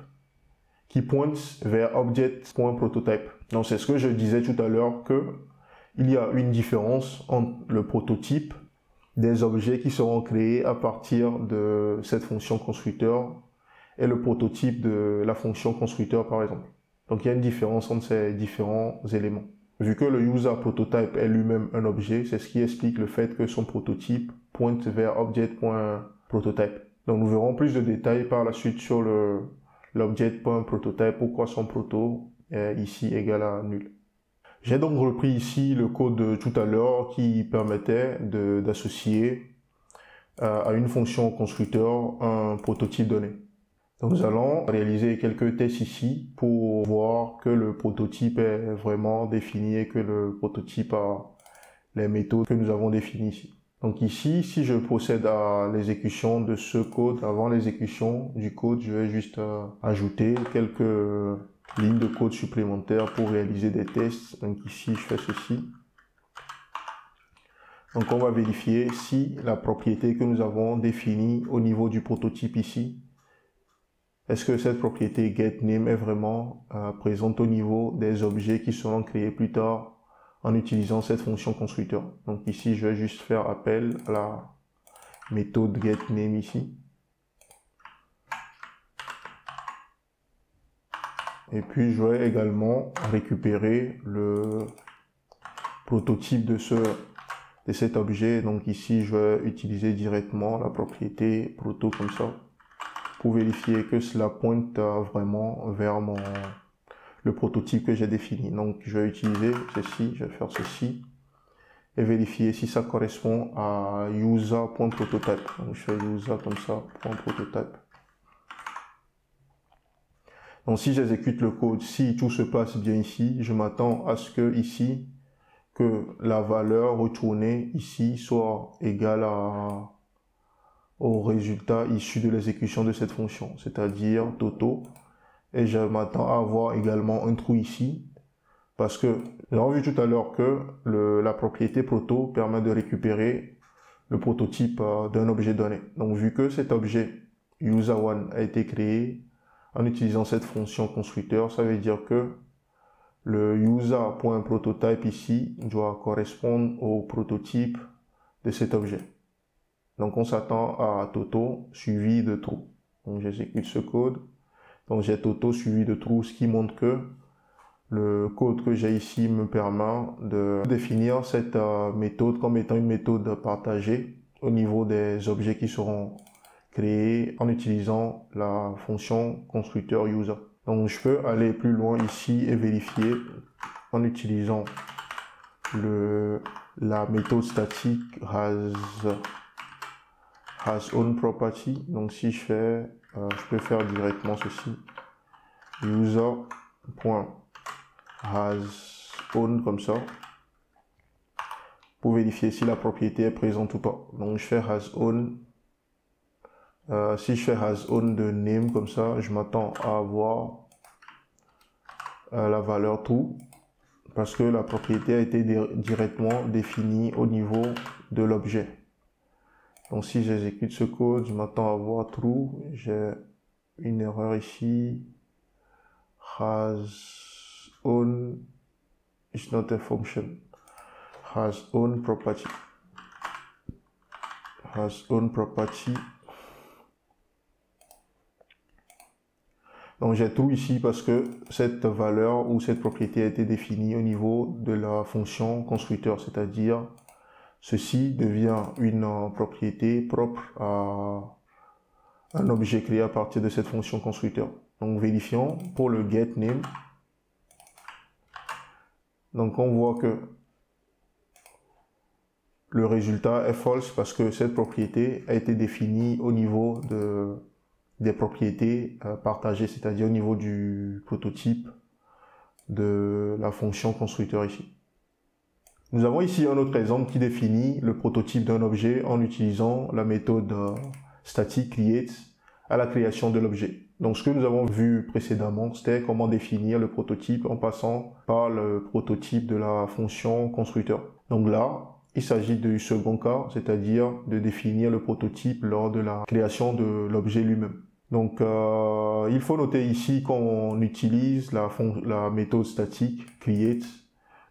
A: qui pointe vers object.prototype. Donc c'est ce que je disais tout à l'heure, que il y a une différence entre le prototype des objets qui seront créés à partir de cette fonction constructeur et le prototype de la fonction constructeur par exemple. Donc il y a une différence entre ces différents éléments. Vu que le user prototype est lui-même un objet, c'est ce qui explique le fait que son prototype pointe vers object.prototype. Donc nous verrons plus de détails par la suite sur l'object.prototype, pourquoi son proto est ici égal à nul. J'ai donc repris ici le code de tout à l'heure qui permettait d'associer à une fonction constructeur un prototype donné. Donc nous allons réaliser quelques tests ici pour voir que le prototype est vraiment défini et que le prototype a les méthodes que nous avons définies ici. Donc ici, si je procède à l'exécution de ce code, avant l'exécution du code, je vais juste ajouter quelques lignes de code supplémentaires pour réaliser des tests. Donc ici, je fais ceci. Donc on va vérifier si la propriété que nous avons définie au niveau du prototype ici, est-ce que cette propriété getName est vraiment présente au niveau des objets qui seront créés plus tard en utilisant cette fonction constructeur. Donc ici, je vais juste faire appel à la méthode getName ici. Et puis, je vais également récupérer le prototype de cet objet. Donc ici, je vais utiliser directement la propriété proto comme ça pour vérifier que cela pointe vraiment vers le prototype que j'ai défini. Donc je vais utiliser ceci, je vais faire ceci et vérifier si ça correspond à user.prototype. Donc je fais user comme ça, .prototype. Donc si j'exécute le code, si tout se passe bien ici, je m'attends à ce que ici, que la valeur retournée ici soit égale au résultat issu de l'exécution de cette fonction, c'est-à-dire Toto. Et je m'attends à avoir également un trou ici, parce que nous avons vu tout à l'heure que la propriété proto permet de récupérer le prototype d'un objet donné. Donc vu que cet objet user1 a été créé en utilisant cette fonction constructeur, ça veut dire que le user.prototype ici doit correspondre au prototype de cet objet. Donc on s'attend à Toto suivi de true. Donc j'exécute ce code. Donc j'ai Toto suivi de true, ce qui montre que le code que j'ai ici me permet de définir cette méthode comme étant une méthode partagée au niveau des objets qui seront créés en utilisant la fonction constructeur user. Donc je peux aller plus loin ici et vérifier en utilisant la méthode statique hasOwnProperty. Donc si je fais, je peux faire directement ceci, user.hasOwn comme ça, pour vérifier si la propriété est présente ou pas. Donc je fais hasOwn. Si je fais hasOwn de name comme ça, je m'attends à avoir la valeur true, parce que la propriété a été directement définie au niveau de l'objet. Donc si j'exécute ce code, je m'attends à avoir true. J'ai une erreur ici. hasOwn is not a function. hasOwnProperty. hasOwnProperty. Donc j'ai true ici parce que cette valeur ou cette propriété a été définie au niveau de la fonction constructeur, c'est-à-dire ceci devient une propriété propre à un objet créé à partir de cette fonction constructeur. Donc vérifions pour le getName. Donc on voit que le résultat est false parce que cette propriété a été définie au niveau des propriétés partagées, c'est-à-dire au niveau du prototype de la fonction constructeur ici. Nous avons ici un autre exemple qui définit le prototype d'un objet en utilisant la méthode static create à la création de l'objet. Donc ce que nous avons vu précédemment, c'était comment définir le prototype en passant par le prototype de la fonction constructeur. Donc là, il s'agit du second cas, c'est-à-dire de définir le prototype lors de la création de l'objet lui-même. Donc il faut noter ici qu'on utilise la méthode statique create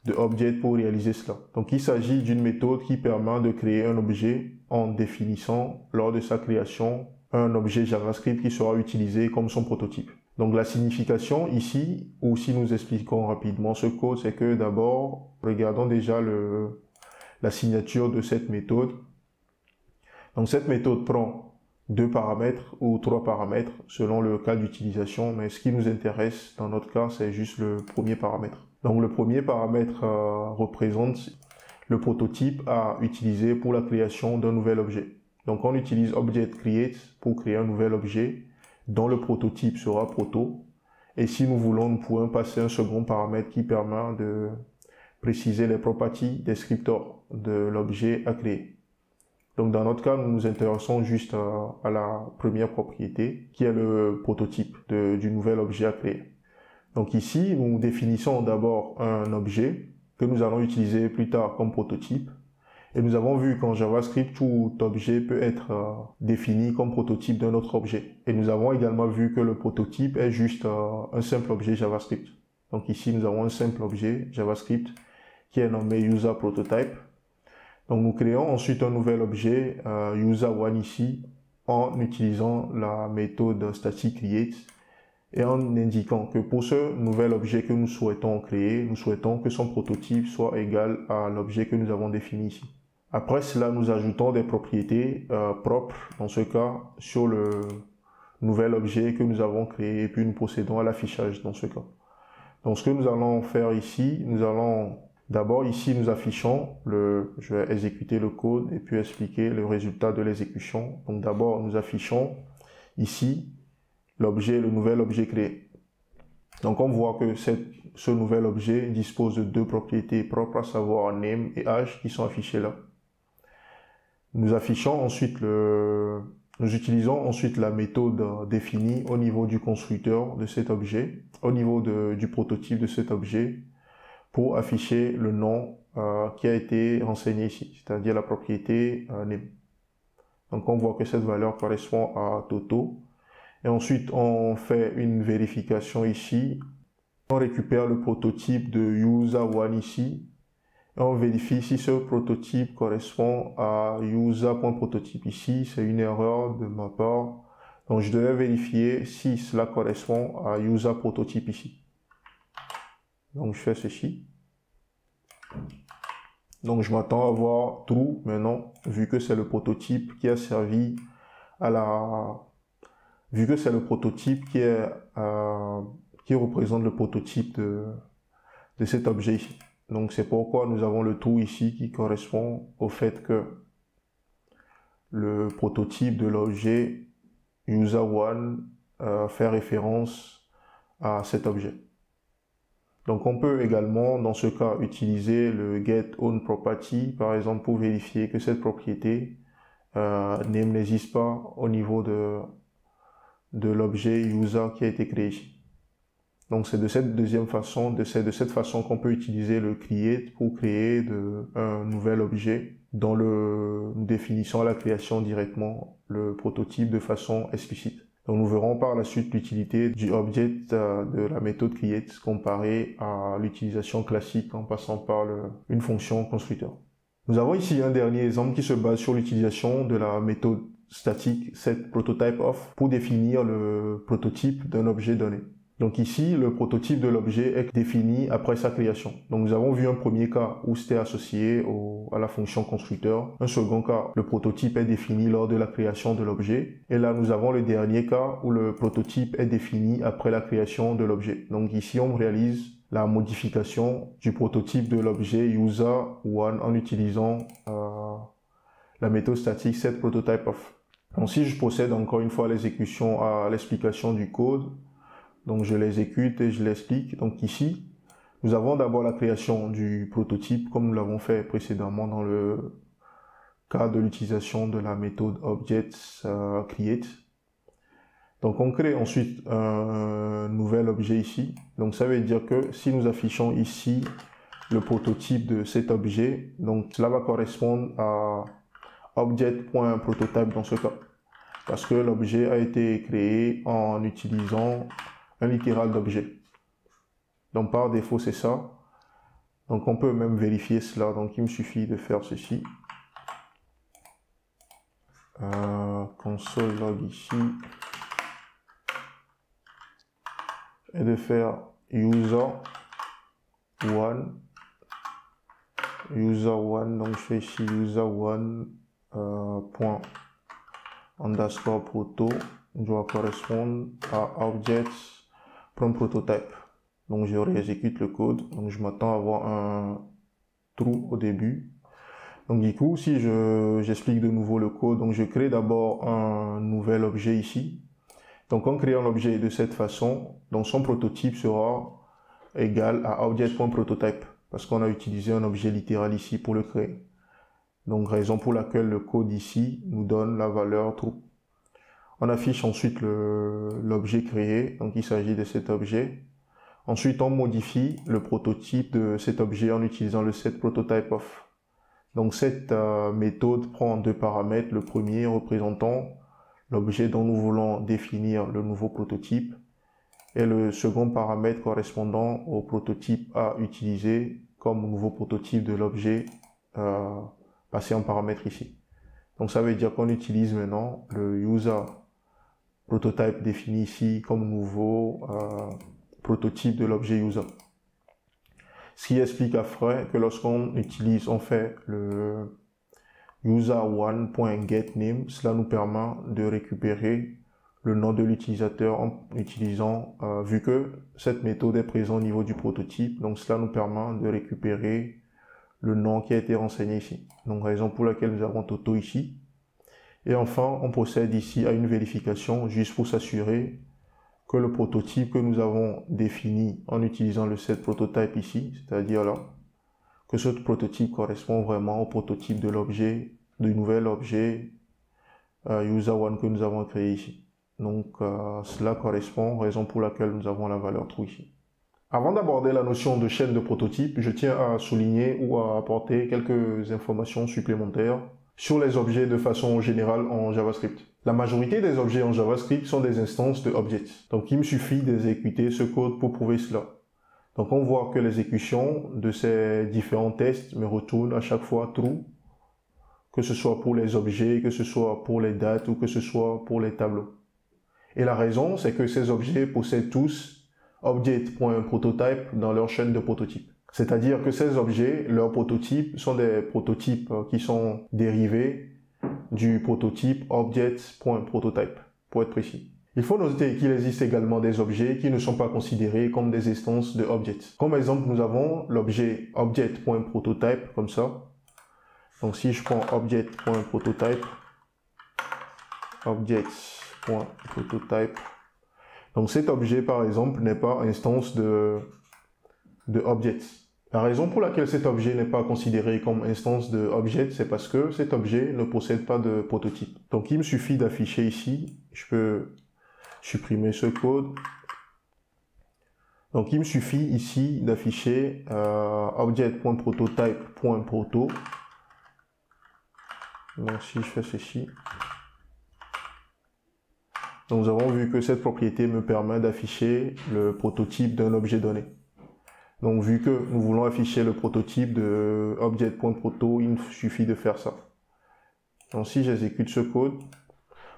A: de object pour réaliser cela. Donc il s'agit d'une méthode qui permet de créer un objet en définissant lors de sa création un objet JavaScript qui sera utilisé comme son prototype. Donc la signification ici, ou si nous expliquons rapidement ce code, c'est que d'abord, regardons déjà la signature de cette méthode. Donc cette méthode prend 2 paramètres ou 3 paramètres selon le cas d'utilisation, mais ce qui nous intéresse dans notre cas, c'est juste le premier paramètre. Donc le premier paramètre représente le prototype à utiliser pour la création d'un nouvel objet. Donc on utilise object create pour créer un nouvel objet dont le prototype sera proto. Et si nous voulons, nous pouvons passer un second paramètre qui permet de préciser les properties descriptors de l'objet à créer. Donc dans notre cas, nous nous intéressons juste à la première propriété qui est le prototype du nouvel objet à créer. Donc ici, nous définissons d'abord un objet que nous allons utiliser plus tard comme prototype. Et nous avons vu qu'en JavaScript, tout objet peut être défini comme prototype d'un autre objet. Et nous avons également vu que le prototype est juste un simple objet JavaScript. Donc ici, nous avons un simple objet JavaScript qui est nommé user_prototype. Donc nous créons ensuite un nouvel objet user1 ici en utilisant la méthode static create et en indiquant que pour ce nouvel objet que nous souhaitons créer, nous souhaitons que son prototype soit égal à l'objet que nous avons défini ici. Après cela, nous ajoutons des propriétés propres, dans ce cas, sur le nouvel objet que nous avons créé, et puis nous procédons à l'affichage dans ce cas. Donc ce que nous allons faire ici, nous allons d'abord ici nous affichons je vais exécuter le code et puis expliquer le résultat de l'exécution. Donc d'abord nous affichons ici le nouvel objet créé. Donc on voit que ce nouvel objet dispose de 2 propriétés propres, à savoir name et age, qui sont affichées là. Nous affichons ensuite nous utilisons ensuite la méthode définie au niveau du constructeur de cet objet, au niveau du prototype de cet objet, pour afficher le nom qui a été renseigné ici, c'est-à-dire la propriété name. Donc on voit que cette valeur correspond à Toto. Et ensuite on fait une vérification ici. On récupère le prototype de user1 ici. Et on vérifie si ce prototype correspond à user.prototype. Ici, c'est une erreur de ma part. Donc, je devais vérifier si cela correspond à user.prototype ici. Donc, je fais ceci. Donc, je m'attends à voir true maintenant, vu que c'est le prototype qui a servi vu que c'est le prototype qui représente le prototype de cet objet ici. Donc c'est pourquoi nous avons le true ici qui correspond au fait que le prototype de l'objet user1 fait référence à cet objet. Donc on peut également dans ce cas utiliser le getOwnProperty par exemple pour vérifier que cette propriété name n'existe pas au niveau de l'objet user qui a été créé ici. Donc c'est de cette deuxième façon, de cette façon qu'on peut utiliser le create pour créer un nouvel objet dont nous définissons à la création directement le prototype de façon explicite. Donc nous verrons par la suite l'utilité du object de la méthode create comparée à l'utilisation classique en passant par une fonction constructeur. Nous avons ici un dernier exemple qui se base sur l'utilisation de la méthode statique setPrototypeOf pour définir le prototype d'un objet donné. Donc ici, le prototype de l'objet est défini après sa création. Donc nous avons vu un premier cas où c'était associé à la fonction constructeur. Un second cas, le prototype est défini lors de la création de l'objet. Et là, nous avons le dernier cas où le prototype est défini après la création de l'objet. Donc ici, on réalise la modification du prototype de l'objet user1 en utilisant la méthode statique setPrototypeOf. Donc si je procède encore une fois à l'exécution, à l'explication du code, donc je l'exécute et je l'explique. Donc ici, nous avons d'abord la création du prototype comme nous l'avons fait précédemment dans le cas de l'utilisation de la méthode object_create. Donc on crée ensuite un nouvel objet ici. Donc ça veut dire que si nous affichons ici le prototype de cet objet, donc cela va correspondre à object.prototype dans ce cas. Parce que l'objet a été créé en utilisant un littéral d'objet. Donc par défaut c'est ça. Donc on peut même vérifier cela. Donc il me suffit de faire ceci. Console log ici. Et de faire user1. User1, donc je fais ici user1 point underscore proto doit correspondre à object.prototype. Donc je réexécute le code. Donc je m'attends à avoir un trou au début. Donc du coup, si j'explique de nouveau le code, donc je crée d'abord un nouvel objet ici. Donc en créant l'objet de cette façon, donc son prototype sera égal à object.prototype parce qu'on a utilisé un objet littéral ici pour le créer. Donc raison pour laquelle le code ici nous donne la valeur true. On affiche ensuite l'objet créé, donc il s'agit de cet objet. Ensuite, on modifie le prototype de cet objet en utilisant le setPrototypeOf. Donc cette méthode prend deux paramètres. Le premier représentant l'objet dont nous voulons définir le nouveau prototype et le second paramètre correspondant au prototype à utiliser comme nouveau prototype de l'objet passé en paramètre ici. Donc ça veut dire qu'on utilise maintenant le user prototype défini ici comme nouveau prototype de l'objet user. Ce qui explique après que lorsqu'on utilise, on fait le user1.getName, cela nous permet de récupérer le nom de l'utilisateur en utilisant, vu que cette méthode est présente au niveau du prototype, donc cela nous permet de récupérer le nom qui a été renseigné ici. Donc raison pour laquelle nous avons Toto ici. Et enfin, on procède ici à une vérification juste pour s'assurer que le prototype que nous avons défini en utilisant le setPrototype ici, c'est-à-dire là, que ce prototype correspond vraiment au prototype de l'objet, du nouvel objet user1 que nous avons créé ici. Donc cela correspond, raison pour laquelle nous avons la valeur true ici. Avant d'aborder la notion de chaîne de prototype, je tiens à souligner ou à apporter quelques informations supplémentaires sur les objets de façon générale en JavaScript. La majorité des objets en JavaScript sont des instances de objects. Donc il me suffit d'exécuter ce code pour prouver cela. Donc on voit que l'exécution de ces différents tests me retourne à chaque fois true, que ce soit pour les objets, que ce soit pour les dates ou que ce soit pour les tableaux. Et la raison, c'est que ces objets possèdent tous object.prototype dans leur chaîne de prototypes. C'est-à-dire que ces objets, leurs prototypes, sont des prototypes qui sont dérivés du prototype object.prototype, pour être précis. Il faut noter qu'il existe également des objets qui ne sont pas considérés comme des instances de objects. Comme exemple, nous avons l'objet object.prototype, comme ça. Donc si je prends object.prototype, object.prototype, donc cet objet, par exemple, n'est pas instance de object. La raison pour laquelle cet objet n'est pas considéré comme instance de object, c'est parce que cet objet ne possède pas de prototype. Donc il me suffit d'afficher ici, je peux supprimer ce code. Donc il me suffit ici d'afficher object.prototype.proto. Donc si je fais ceci, donc nous avons vu que cette propriété me permet d'afficher le prototype d'un objet donné. Donc vu que nous voulons afficher le prototype de object.proto, il me suffit de faire ça. Donc si j'exécute ce code,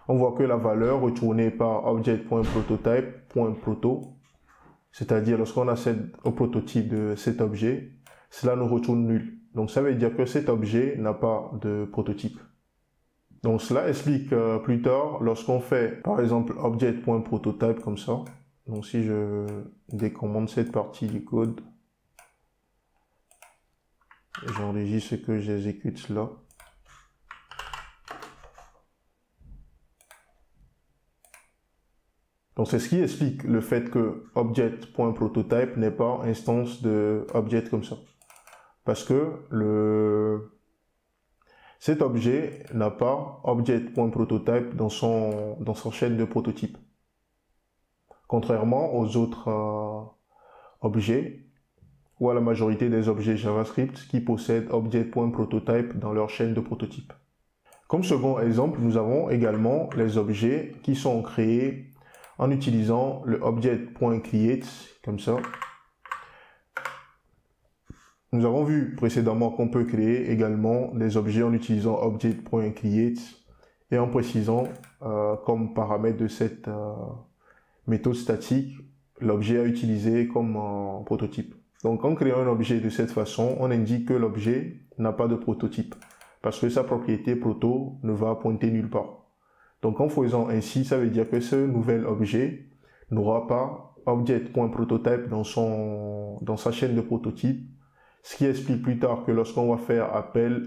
A: on voit que la valeur retournée par object.prototype.proto, c'est-à-dire lorsqu'on accède au prototype de cet objet, cela nous retourne nul. Donc ça veut dire que cet objet n'a pas de prototype. Donc cela explique plus tard lorsqu'on fait par exemple object.prototype comme ça. Donc si je décommande cette partie du code, j'enregistre que j'exécute cela. Donc c'est ce qui explique le fait que object.prototype n'est pas instance de object comme ça. Parce que cet objet n'a pas object.prototype dans sa chaîne de prototype. Contrairement aux autres objets ou à la majorité des objets JavaScript qui possèdent object.prototype dans leur chaîne de prototype. Comme second exemple, nous avons également les objets qui sont créés en utilisant le object.create, comme ça. Nous avons vu précédemment qu'on peut créer également des objets en utilisant object.create et en précisant comme paramètre de cette méthode statique l'objet à utiliser comme prototype. Donc en créant un objet de cette façon, on indique que l'objet n'a pas de prototype parce que sa propriété proto ne va pointer nulle part. Donc en faisant ainsi, ça veut dire que ce nouvel objet n'aura pas object.prototype dans sa chaîne de prototype, ce qui explique plus tard que lorsqu'on va faire appel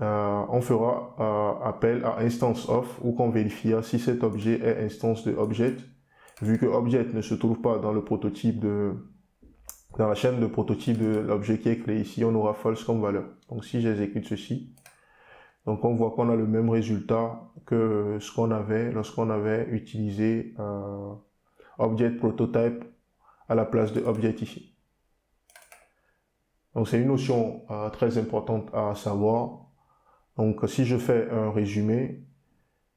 A: on fera appel à instance of ou qu'on vérifiera si cet objet est instance de object, vu que object ne se trouve pas dans le prototype dans la chaîne de prototype de l'objet qui est créé ici, on aura false comme valeur. Donc si j'exécute ceci, donc on voit qu'on a le même résultat que ce qu'on avait lorsqu'on avait utilisé object prototype à la place de object ici. Donc c'est une notion très importante à savoir. Donc si je fais un résumé,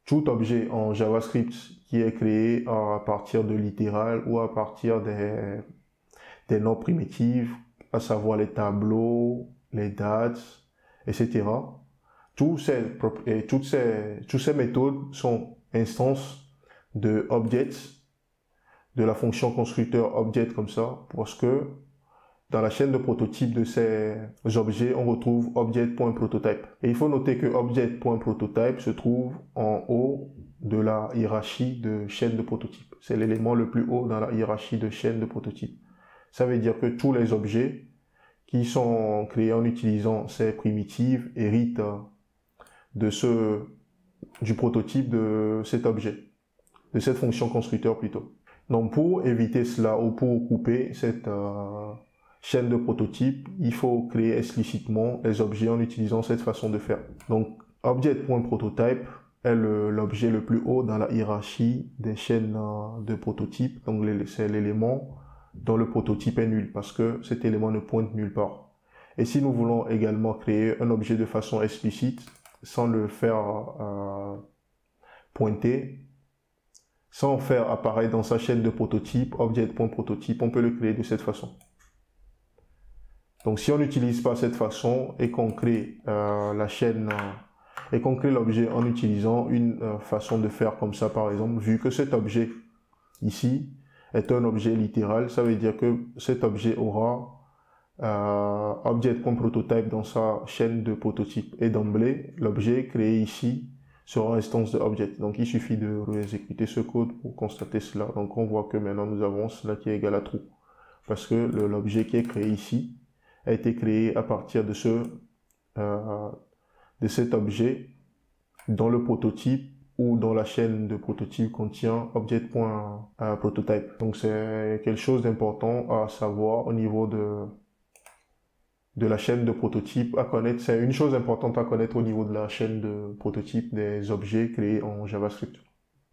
A: tout objet en JavaScript qui est créé à partir de littéral ou à partir des noms primitifs, à savoir les tableaux, les dates, etc. Toutes ces méthodes sont instances de objects, de la fonction constructeur object comme ça, parce que dans la chaîne de prototype de ces objets, on retrouve object.prototype. Et il faut noter que object.prototype se trouve en haut de la hiérarchie de chaîne de prototype. C'est l'élément le plus haut dans la hiérarchie de chaîne de prototype. Ça veut dire que tous les objets qui sont créés en utilisant ces primitives héritent du prototype de cet objet, de cette fonction constructeur plutôt. Donc pour éviter cela ou pour couper cette chaîne de prototype, il faut créer explicitement les objets en utilisant cette façon de faire. Donc object.prototype est l'objet le plus haut dans la hiérarchie des chaînes de prototype. Donc c'est l'élément dont le prototype est nul parce que cet élément ne pointe nulle part. Et si nous voulons également créer un objet de façon explicite, sans le faire pointer, sans faire apparaître dans sa chaîne de prototype, object.prototype, on peut le créer de cette façon. Donc si on n'utilise pas cette façon et qu'on crée la chaîne et qu'on crée l'objet en utilisant une façon de faire comme ça par exemple, vu que cet objet ici est un objet littéral, ça veut dire que cet objet aura object.prototype dans sa chaîne de prototype et d'emblée l'objet créé ici sera instance de object. Donc il suffit de réexécuter ce code pour constater cela. Donc on voit que maintenant nous avons cela qui est égal à true parce que l'objet qui est créé ici a été créé à partir de cet objet dont le prototype ou dont la chaîne de prototype contient object.prototype. Donc c'est quelque chose d'important à savoir au niveau de la chaîne de prototype à connaître. C'est une chose importante à connaître au niveau de la chaîne de prototype des objets créés en JavaScript.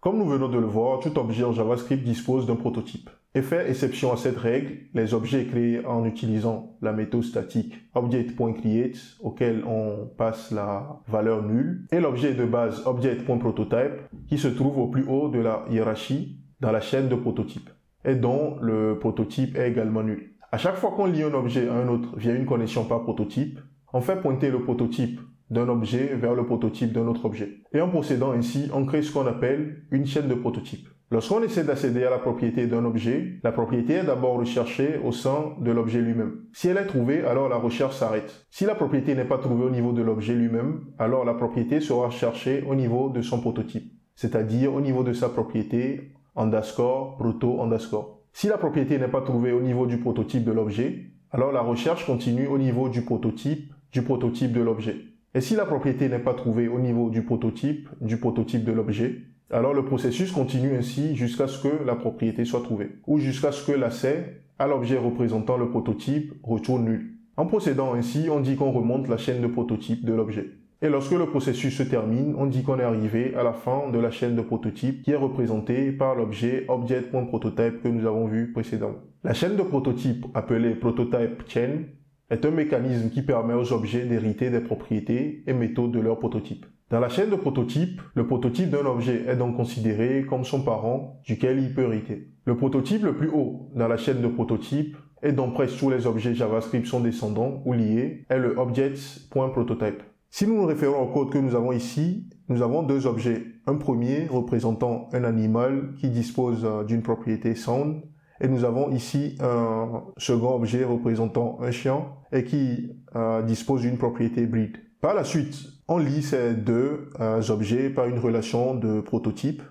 A: Comme nous venons de le voir, tout objet en JavaScript dispose d'un prototype. Et fait exception à cette règle, les objets créés en utilisant la méthode statique object.create auquel on passe la valeur nulle et l'objet de base object.prototype qui se trouve au plus haut de la hiérarchie dans la chaîne de prototype et dont le prototype est également nul. À chaque fois qu'on lie un objet à un autre via une connexion par prototype, on fait pointer le prototype d'un objet vers le prototype d'un autre objet. Et en procédant ainsi, on crée ce qu'on appelle une chaîne de prototype. Lorsqu'on essaie d'accéder à la propriété d'un objet, la propriété est d'abord recherchée au sein de l'objet lui-même. Si elle est trouvée, alors la recherche s'arrête. Si la propriété n'est pas trouvée au niveau de l'objet lui-même, alors la propriété sera cherchée au niveau de son prototype, c'est-à-dire au niveau de sa propriété underscore proto underscore. Si la propriété n'est pas trouvée au niveau du prototype de l'objet, alors la recherche continue au niveau du prototype de l'objet. Et si la propriété n'est pas trouvée au niveau du prototype de l'objet, alors le processus continue ainsi jusqu'à ce que la propriété soit trouvée, ou jusqu'à ce que l'accès à l'objet représentant le prototype retourne nul. En procédant ainsi, on dit qu'on remonte la chaîne de prototype de l'objet. Et lorsque le processus se termine, on dit qu'on est arrivé à la fin de la chaîne de prototype qui est représentée par l'objet object.prototype que nous avons vu précédemment. La chaîne de prototype, appelée prototype chain, est un mécanisme qui permet aux objets d'hériter des propriétés et méthodes de leur prototype. Dans la chaîne de prototype, le prototype d'un objet est donc considéré comme son parent duquel il peut hériter. Le prototype le plus haut dans la chaîne de prototype, et dont presque tous les objets JavaScript sont descendants ou liés, est le object.prototype. Si nous nous référons au code que nous avons ici, nous avons deux objets. Un premier représentant un animal qui dispose d'une propriété sound, et nous avons ici un second objet représentant un chien et qui dispose d'une propriété breed. Par la suite, on lie ces deux objets par une relation de prototype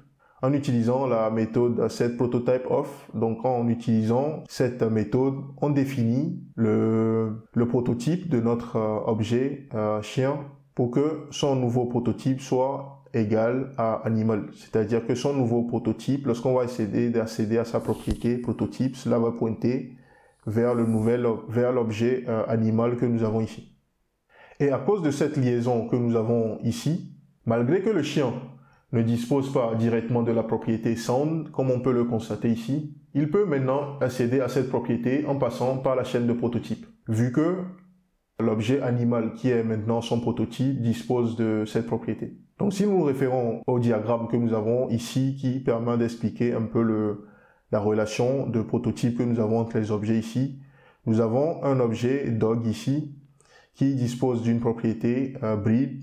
A: en utilisant la méthode setPrototypeOf. Donc en utilisant cette méthode, on définit le prototype de notre objet chien pour que son nouveau prototype soit égal à animal. C'est-à-dire que son nouveau prototype, lorsqu'on va essayer d'accéder à sa propriété prototype, cela va pointer vers l'objet animal que nous avons ici. Et à cause de cette liaison que nous avons ici, malgré que le chien ne dispose pas directement de la propriété sound, comme on peut le constater ici, il peut maintenant accéder à cette propriété en passant par la chaîne de prototype, vu que l'objet animal qui est maintenant son prototype dispose de cette propriété. Donc si nous nous référons au diagramme que nous avons ici qui permet d'expliquer un peu la relation de prototype que nous avons entre les objets ici, nous avons un objet dog ici qui dispose d'une propriété breed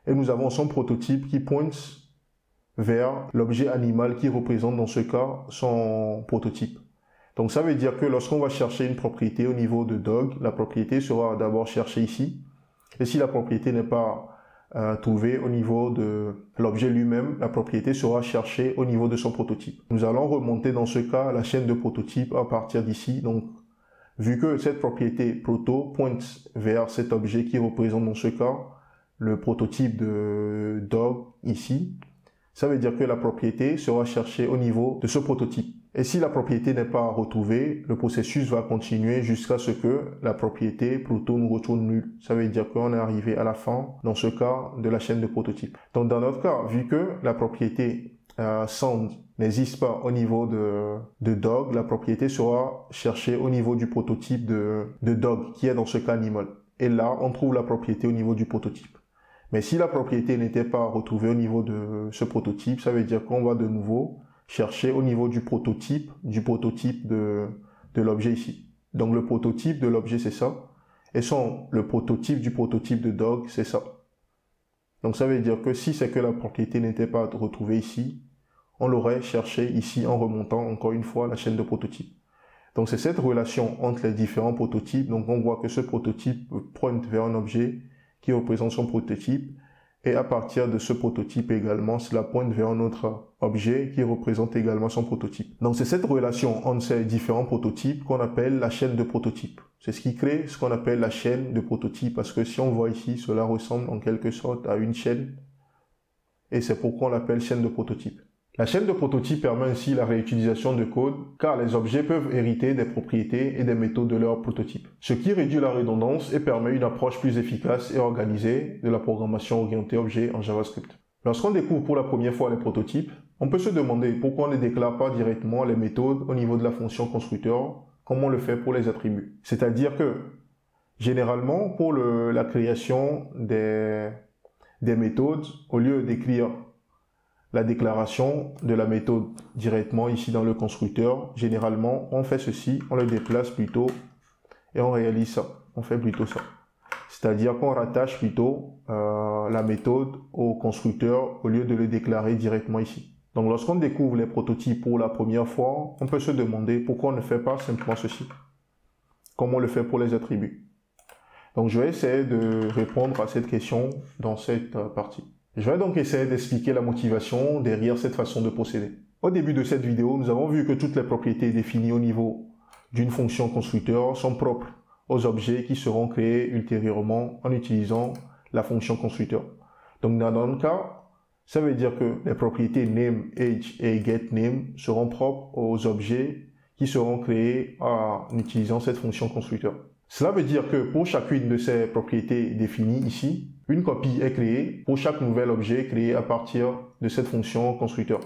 A: et nous avons son prototype qui pointe vers l'objet animal qui représente dans ce cas son prototype. Donc ça veut dire que lorsqu'on va chercher une propriété au niveau de dog, la propriété sera d'abord cherchée ici. Et si la propriété n'est pas trouvée au niveau de l'objet lui-même, la propriété sera cherchée au niveau de son prototype. Nous allons remonter dans ce cas la chaîne de prototype à partir d'ici. Donc vu que cette propriété proto pointe vers cet objet qui représente dans ce cas le prototype de dog ici, ça veut dire que la propriété sera cherchée au niveau de ce prototype. Et si la propriété n'est pas retrouvée, le processus va continuer jusqu'à ce que la propriété proto nous retourne nul. Ça veut dire qu'on est arrivé à la fin, dans ce cas, de la chaîne de prototype. Donc dans notre cas, vu que la propriété sound n'existe pas au niveau de dog, la propriété sera cherchée au niveau du prototype de dog, qui est dans ce cas animal. Et là, on trouve la propriété au niveau du prototype. Mais si la propriété n'était pas retrouvée au niveau de ce prototype, ça veut dire qu'on va de nouveau chercher au niveau du prototype de l'objet ici. Donc le prototype de l'objet, c'est ça. Et le prototype du prototype de dog, c'est ça. Donc ça veut dire que si c'est que la propriété n'était pas retrouvée ici, on l'aurait cherché ici en remontant encore une fois la chaîne de prototype. Donc c'est cette relation entre les différents prototypes. Donc on voit que ce prototype pointe vers un objet qui représente son prototype, et à partir de ce prototype également, cela pointe vers un autre objet qui représente également son prototype. Donc c'est cette relation entre ces différents prototypes qu'on appelle la chaîne de prototypes. C'est ce qui crée ce qu'on appelle la chaîne de prototypes, parce que si on voit ici, cela ressemble en quelque sorte à une chaîne, et c'est pourquoi on l'appelle chaîne de prototypes. La chaîne de prototypes permet ainsi la réutilisation de code, car les objets peuvent hériter des propriétés et des méthodes de leur prototype, ce qui réduit la redondance et permet une approche plus efficace et organisée de la programmation orientée objet en JavaScript. Lorsqu'on découvre pour la première fois les prototypes, on peut se demander pourquoi on ne déclare pas directement les méthodes au niveau de la fonction constructeur, comme on le fait pour les attributs. C'est-à-dire que, généralement, pour la création des méthodes, au lieu d'écrire la déclaration de la méthode directement ici dans le constructeur, généralement on fait ceci, on le déplace plutôt et on réalise ça, on fait plutôt ça. c'est-à-dire qu'on rattache plutôt la méthode au constructeur au lieu de le déclarer directement ici. Donc lorsqu'on découvre les prototypes pour la première fois, on peut se demander pourquoi on ne fait pas simplement ceci, comme on le fait pour les attributs. Donc je vais essayer de répondre à cette question dans cette partie. Je vais donc essayer d'expliquer la motivation derrière cette façon de procéder. Au début de cette vidéo, nous avons vu que toutes les propriétés définies au niveau d'une fonction constructeur sont propres aux objets qui seront créés ultérieurement en utilisant la fonction constructeur. Donc dans notre cas, ça veut dire que les propriétés name, age et getName seront propres aux objets qui seront créés en utilisant cette fonction constructeur. Cela veut dire que pour chacune de ces propriétés définies ici, une copie est créée pour chaque nouvel objet créé à partir de cette fonction constructeur.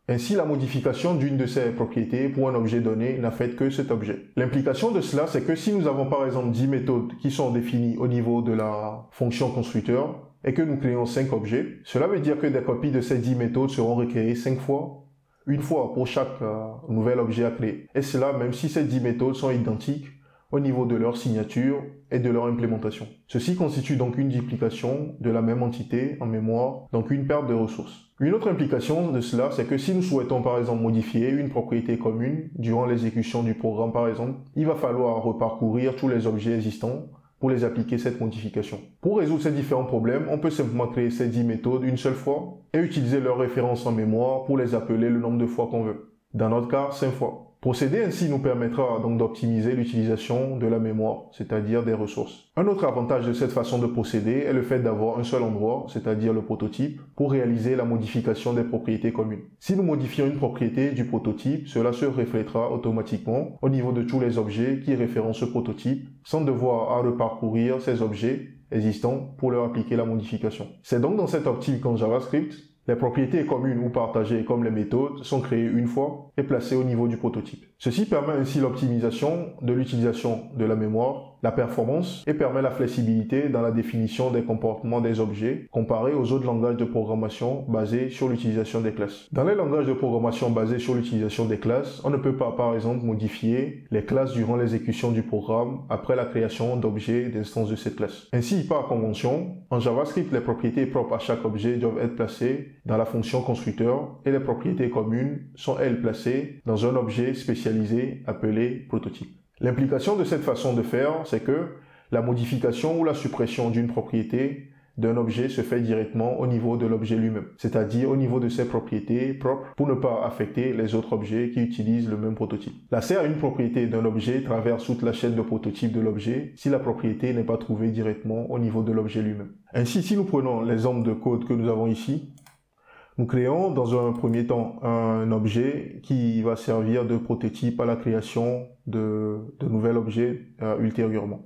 A: Ainsi, la modification d'une de ces propriétés pour un objet donné n'affecte que cet objet. L'implication de cela, c'est que si nous avons par exemple 10 méthodes qui sont définies au niveau de la fonction constructeur et que nous créons 5 objets, cela veut dire que des copies de ces 10 méthodes seront recréées 5 fois, une fois pour chaque nouvel objet à créer. Et cela même si ces 10 méthodes sont identiques au niveau de leur signature et de leur implémentation. Ceci constitue donc une duplication de la même entité en mémoire, donc une perte de ressources. Une autre implication de cela, c'est que si nous souhaitons par exemple modifier une propriété commune durant l'exécution du programme par exemple, il va falloir reparcourir tous les objets existants pour les appliquer cette modification. Pour résoudre ces différents problèmes, on peut simplement créer ces 10 méthodes une seule fois et utiliser leurs références en mémoire pour les appeler le nombre de fois qu'on veut. Dans notre cas, 5 fois. Procéder ainsi nous permettra donc d'optimiser l'utilisation de la mémoire, c'est-à-dire des ressources. Un autre avantage de cette façon de procéder est le fait d'avoir un seul endroit, c'est-à-dire le prototype, pour réaliser la modification des propriétés communes. Si nous modifions une propriété du prototype, cela se reflétera automatiquement au niveau de tous les objets qui référencent ce prototype, sans devoir à reparcourir ces objets existants pour leur appliquer la modification. C'est donc dans cette optique qu'en JavaScript, les propriétés communes ou partagées comme les méthodes sont créées une fois et placées au niveau du prototype. Ceci permet ainsi l'optimisation de l'utilisation de la mémoire, la performance et permet la flexibilité dans la définition des comportements des objets comparé aux autres langages de programmation basés sur l'utilisation des classes. Dans les langages de programmation basés sur l'utilisation des classes, on ne peut pas par exemple modifier les classes durant l'exécution du programme après la création d'objets d'instances de cette classe. Ainsi, par convention, en JavaScript, les propriétés propres à chaque objet doivent être placées dans la fonction constructeur et les propriétés communes sont elles placées dans un objet spécialisé appelé prototype. L'implication de cette façon de faire, c'est que la modification ou la suppression d'une propriété d'un objet se fait directement au niveau de l'objet lui-même, c'est-à-dire au niveau de ses propriétés propres pour ne pas affecter les autres objets qui utilisent le même prototype. L'accès à une propriété d'un objet traverse toute la chaîne de prototype de l'objet si la propriété n'est pas trouvée directement au niveau de l'objet lui-même. Ainsi, si nous prenons l'exemple de code que nous avons ici, nous créons dans un premier temps un objet qui va servir de prototype à la création de nouveaux objets ultérieurement.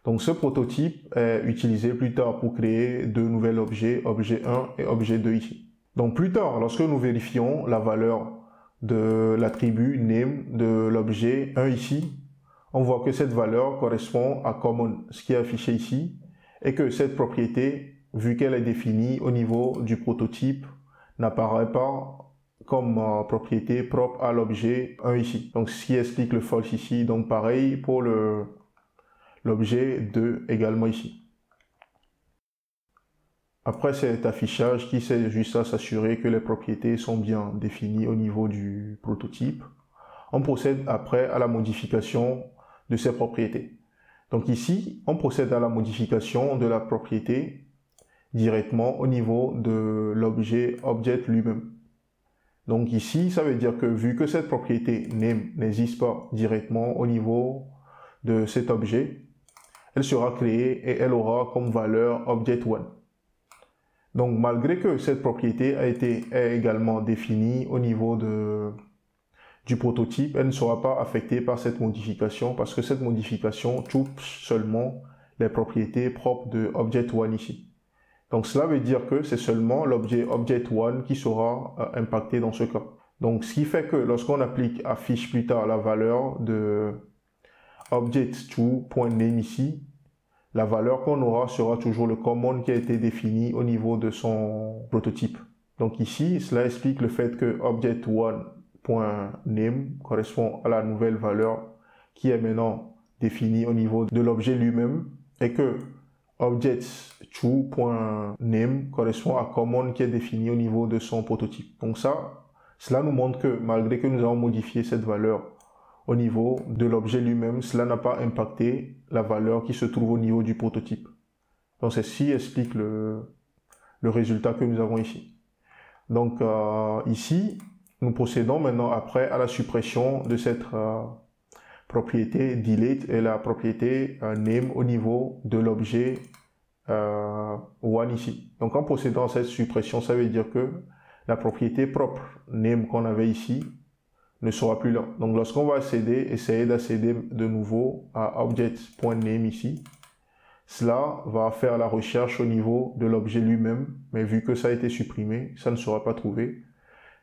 A: Donc ce prototype est utilisé plus tard pour créer deux nouveaux objets, objet 1 et objet 2 ici. Donc plus tard, lorsque nous vérifions la valeur de l'attribut name de l'objet 1 ici, on voit que cette valeur correspond à common, ce qui est affiché ici, et que cette propriété, vu qu'elle est définie au niveau du prototype, n'apparaît pas comme propriété propre à l'objet 1 ici. Donc ce qui explique le false ici. Donc pareil pour l'objet 2 également ici. Après cet affichage qui sert juste à s'assurer que les propriétés sont bien définies au niveau du prototype, on procède après à la modification de ces propriétés. Donc ici, on procède à la modification de la propriété directement au niveau de l'objet object lui-même. Donc ici, ça veut dire que vu que cette propriété name n'existe pas directement au niveau de cet objet, elle sera créée et elle aura comme valeur object1. Donc malgré que cette propriété est également définie au niveau du prototype, elle ne sera pas affectée par cette modification parce que cette modification touche seulement les propriétés propres de object1 ici. Donc cela veut dire que c'est seulement l'objet object1 qui sera impacté dans ce cas. Donc ce qui fait que lorsqu'on affiche plus tard la valeur de object2.name ici, la valeur qu'on aura sera toujours le common qui a été défini au niveau de son prototype. Donc ici, cela explique le fait que object1.name correspond à la nouvelle valeur qui est maintenant définie au niveau de l'objet lui-même et que objects2.name correspond à common qui est défini au niveau de son prototype. Donc cela nous montre que malgré que nous avons modifié cette valeur au niveau de l'objet lui-même, cela n'a pas impacté la valeur qui se trouve au niveau du prototype. Donc ceci explique le résultat que nous avons ici. Donc ici, nous procédons maintenant après à la suppression de cette propriété delete et la propriété name au niveau de l'objet one ici. Donc en procédant à cette suppression, ça veut dire que la propriété propre name qu'on avait ici ne sera plus là. Donc lorsqu'on va essayer d'accéder de nouveau à object.name ici, cela va faire la recherche au niveau de l'objet lui-même, mais vu que ça a été supprimé, ça ne sera pas trouvé.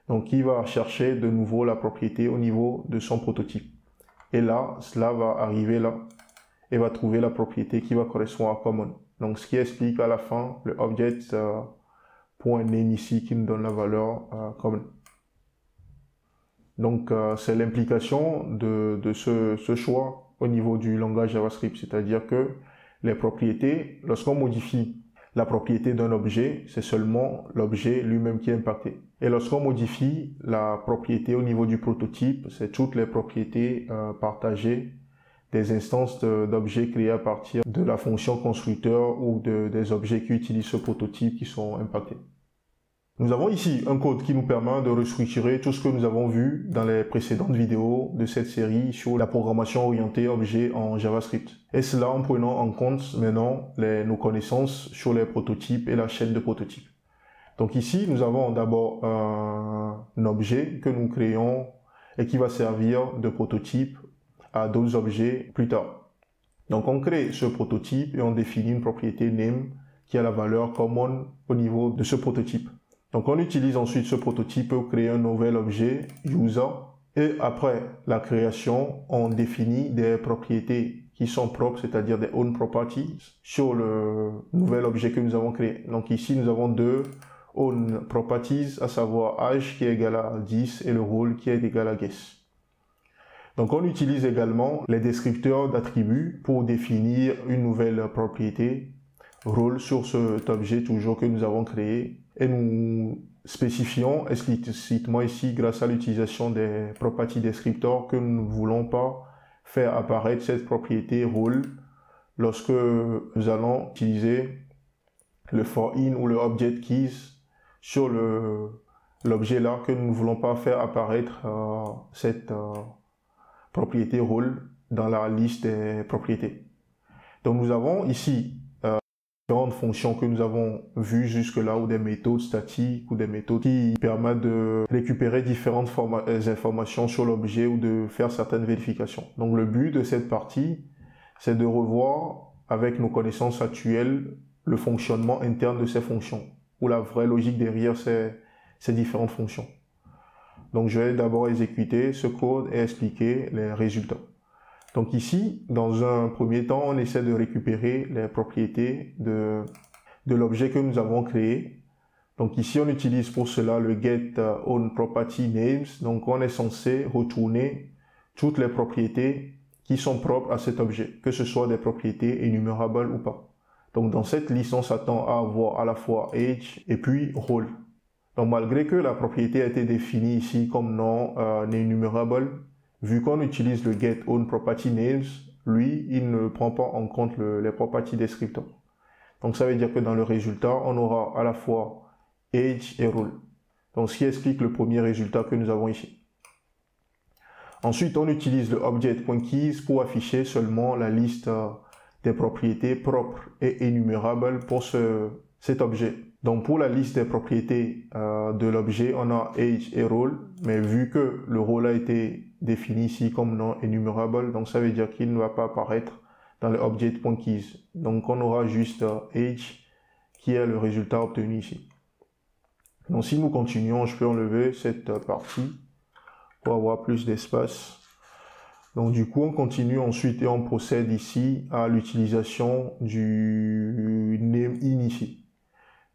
A: Donc il va chercher de nouveau la propriété au niveau de son prototype. Et là, cela va arriver là et va trouver la propriété qui va correspondre à common. Donc ce qui explique à la fin le object.name ici qui nous donne la valeur common. Donc c'est l'implication de ce choix au niveau du langage JavaScript, c'est-à-dire que les propriétés, lorsqu'on modifie la propriété d'un objet, c'est seulement l'objet lui-même qui est impacté. Et lorsqu'on modifie la propriété au niveau du prototype, c'est toutes les propriétés partagées des instances d'objets créés à partir de la fonction constructeur ou des objets qui utilisent ce prototype qui sont impactés. Nous avons ici un code qui nous permet de restructurer tout ce que nous avons vu dans les précédentes vidéos de cette série sur la programmation orientée objet en JavaScript. Et cela en prenant en compte maintenant nos connaissances sur les prototypes et la chaîne de prototypes. Donc ici, nous avons d'abord un objet que nous créons et qui va servir de prototype à d'autres objets plus tard. Donc on crée ce prototype et on définit une propriété name qui a la valeur common au niveau de ce prototype. Donc on utilise ensuite ce prototype pour créer un nouvel objet user et après la création, on définit des propriétés qui sont propres, c'est-à-dire des own properties sur le nouvel objet que nous avons créé. Donc ici, nous avons deux own properties, à savoir age qui est égal à 10 et le role qui est égal à guess. Donc on utilise également les descripteurs d'attributs pour définir une nouvelle propriété role sur cet objet toujours que nous avons créé. Et nous spécifions explicitement ici, grâce à l'utilisation des property descriptors, que nous ne voulons pas faire apparaître cette propriété role lorsque nous allons utiliser le for in ou le object keys sur l'objet là, que nous ne voulons pas faire apparaître cette propriété role dans la liste des propriétés. Donc nous avons ici différentes fonctions que nous avons vues jusque-là, ou des méthodes statiques ou des méthodes qui permettent de récupérer différentes informations sur l'objet ou de faire certaines vérifications. Donc le but de cette partie, c'est de revoir avec nos connaissances actuelles le fonctionnement interne de ces fonctions, ou la vraie logique derrière ces différentes fonctions. Donc je vais d'abord exécuter ce code et expliquer les résultats. Donc ici, dans un premier temps, on essaie de récupérer les propriétés de l'objet que nous avons créé. Donc ici, on utilise pour cela le get own property names. Donc on est censé retourner toutes les propriétés qui sont propres à cet objet, que ce soit des propriétés énumérables ou pas. Donc dans cette liste, on s'attend à avoir à la fois age et puis role. Donc malgré que la propriété a été définie ici comme non énumérable, vu qu'on utilise le get own property names, lui, il ne prend pas en compte les property descriptors. Donc ça veut dire que dans le résultat, on aura à la fois age et role. Donc ce qui explique le premier résultat que nous avons ici. Ensuite, on utilise le object.keys pour afficher seulement la liste des propriétés propres et énumérables pour cet objet. Donc pour la liste des propriétés de l'objet, on a age et role, mais vu que le role a été défini ici comme non énumérable, donc ça veut dire qu'il ne va pas apparaître dans le object.keys. Donc on aura juste age qui est le résultat obtenu ici. Donc si nous continuons, je peux enlever cette partie pour avoir plus d'espace. Donc du coup on continue ensuite et on procède ici à l'utilisation du name in ici.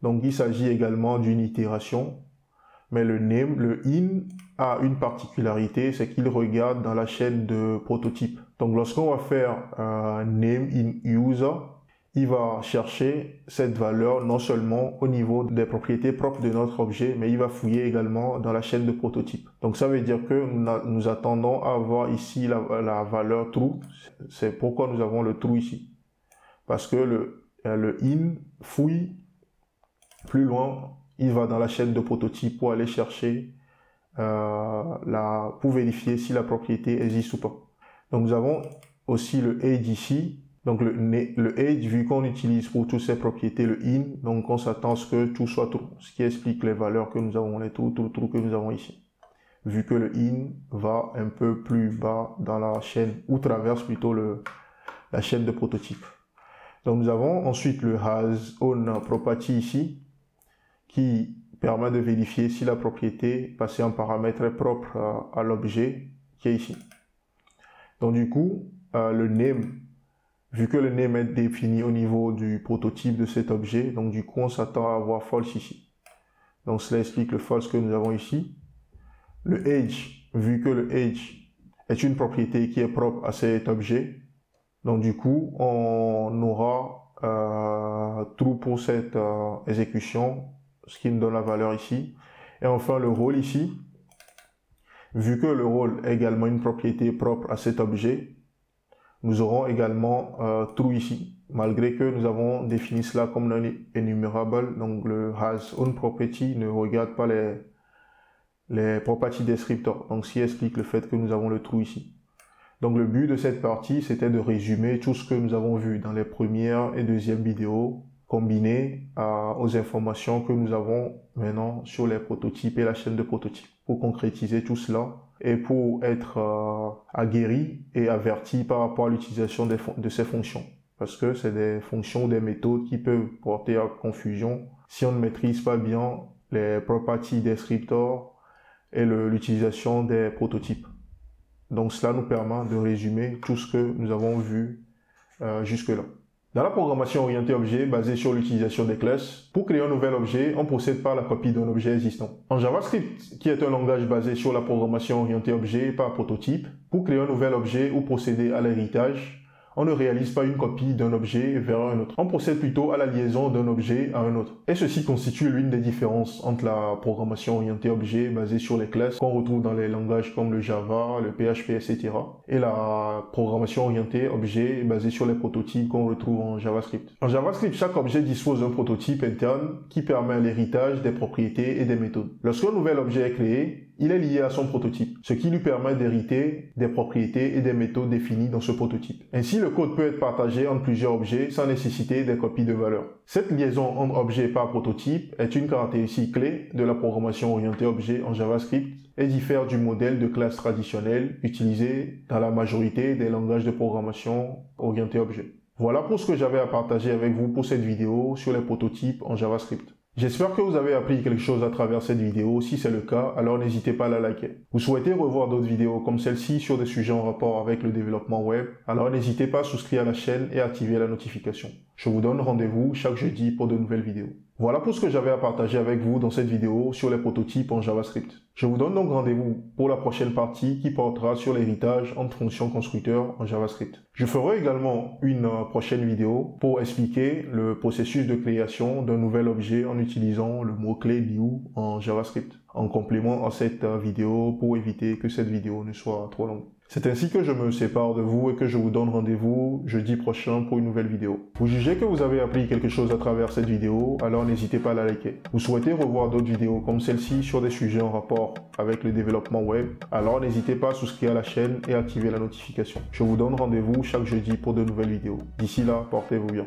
A: Donc il s'agit également d'une itération, mais le name, le in, a une particularité, c'est qu'il regarde dans la chaîne de prototype. Donc lorsqu'on va faire name in user, il va chercher cette valeur non seulement au niveau des propriétés propres de notre objet, mais il va fouiller également dans la chaîne de prototype. Donc ça veut dire que nous attendons à avoir ici la valeur true. C'est pourquoi nous avons le true ici. Parce que le in fouille plus loin, il va dans la chaîne de prototype pour aller chercher pour vérifier si la propriété existe ou pas. Donc nous avons aussi le age ici. Donc le age, vu qu'on utilise pour toutes ces propriétés le in, donc on s'attend à ce que tout soit true, ce qui explique les valeurs que nous avons, les true que nous avons ici. Vu que le in va un peu plus bas dans la chaîne, ou traverse plutôt la chaîne de prototype. Donc nous avons ensuite le has on property ici, qui permet de vérifier si la propriété passée en paramètre est propre à l'objet qui est ici. Donc du coup, le name, vu que le name est défini au niveau du prototype de cet objet, donc du coup on s'attend à avoir false ici. Donc cela explique le false que nous avons ici. Le age, vu que le age est une propriété qui est propre à cet objet, donc du coup on aura true pour cette exécution, ce qui nous donne la valeur ici. Et enfin le role ici, vu que le role est également une propriété propre à cet objet, nous aurons également true ici, malgré que nous avons défini cela comme non enumerable. Donc le has on property ne regarde pas les property descriptors, donc ce qui explique le fait que nous avons le true ici. Donc le but de cette partie, c'était de résumer tout ce que nous avons vu dans les premières et deuxièmes vidéos, combiné aux informations que nous avons maintenant sur les prototypes et la chaîne de prototypes, pour concrétiser tout cela et pour être aguerri et averti par rapport à l'utilisation de ces fonctions. Parce que c'est des fonctions ou des méthodes qui peuvent porter à confusion si on ne maîtrise pas bien les property descriptors et l'utilisation des prototypes. Donc cela nous permet de résumer tout ce que nous avons vu jusque-là. Dans la programmation orientée objet basée sur l'utilisation des classes, pour créer un nouvel objet, on procède par la copie d'un objet existant. En JavaScript, qui est un langage basé sur la programmation orientée objet par prototype, pour créer un nouvel objet ou procéder à l'héritage, on ne réalise pas une copie d'un objet vers un autre. On procède plutôt à la liaison d'un objet à un autre. Et ceci constitue l'une des différences entre la programmation orientée objet basée sur les classes qu'on retrouve dans les langages comme le Java, le PHP, etc. et la programmation orientée objet basée sur les prototypes qu'on retrouve en JavaScript. En JavaScript, chaque objet dispose d'un prototype interne qui permet l'héritage des propriétés et des méthodes. Lorsqu'un nouvel objet est créé, il est lié à son prototype, ce qui lui permet d'hériter des propriétés et des méthodes définies dans ce prototype. Ainsi, le code peut être partagé entre plusieurs objets sans nécessiter des copies de valeurs. Cette liaison entre objet par prototype est une caractéristique clé de la programmation orientée objet en JavaScript et diffère du modèle de classe traditionnel utilisé dans la majorité des langages de programmation orientée objet. Voilà pour ce que j'avais à partager avec vous pour cette vidéo sur les prototypes en JavaScript. J'espère que vous avez appris quelque chose à travers cette vidéo. Si c'est le cas, alors n'hésitez pas à la liker. Vous souhaitez revoir d'autres vidéos comme celle-ci sur des sujets en rapport avec le développement web, alors n'hésitez pas à souscrire à la chaîne et à activer la notification. Je vous donne rendez-vous chaque jeudi pour de nouvelles vidéos. Voilà pour ce que j'avais à partager avec vous dans cette vidéo sur les prototypes en JavaScript. Je vous donne donc rendez-vous pour la prochaine partie qui portera sur l'héritage entre fonctions constructeurs en JavaScript. Je ferai également une prochaine vidéo pour expliquer le processus de création d'un nouvel objet en utilisant le mot-clé new en JavaScript, en complément à cette vidéo pour éviter que cette vidéo ne soit trop longue. C'est ainsi que je me sépare de vous et que je vous donne rendez-vous jeudi prochain pour une nouvelle vidéo. Vous jugez que vous avez appris quelque chose à travers cette vidéo, alors n'hésitez pas à la liker. Vous souhaitez revoir d'autres vidéos comme celle-ci sur des sujets en rapport avec le développement web, alors n'hésitez pas à souscrire à la chaîne et à activer la notification. Je vous donne rendez-vous chaque jeudi pour de nouvelles vidéos. D'ici là, portez-vous bien.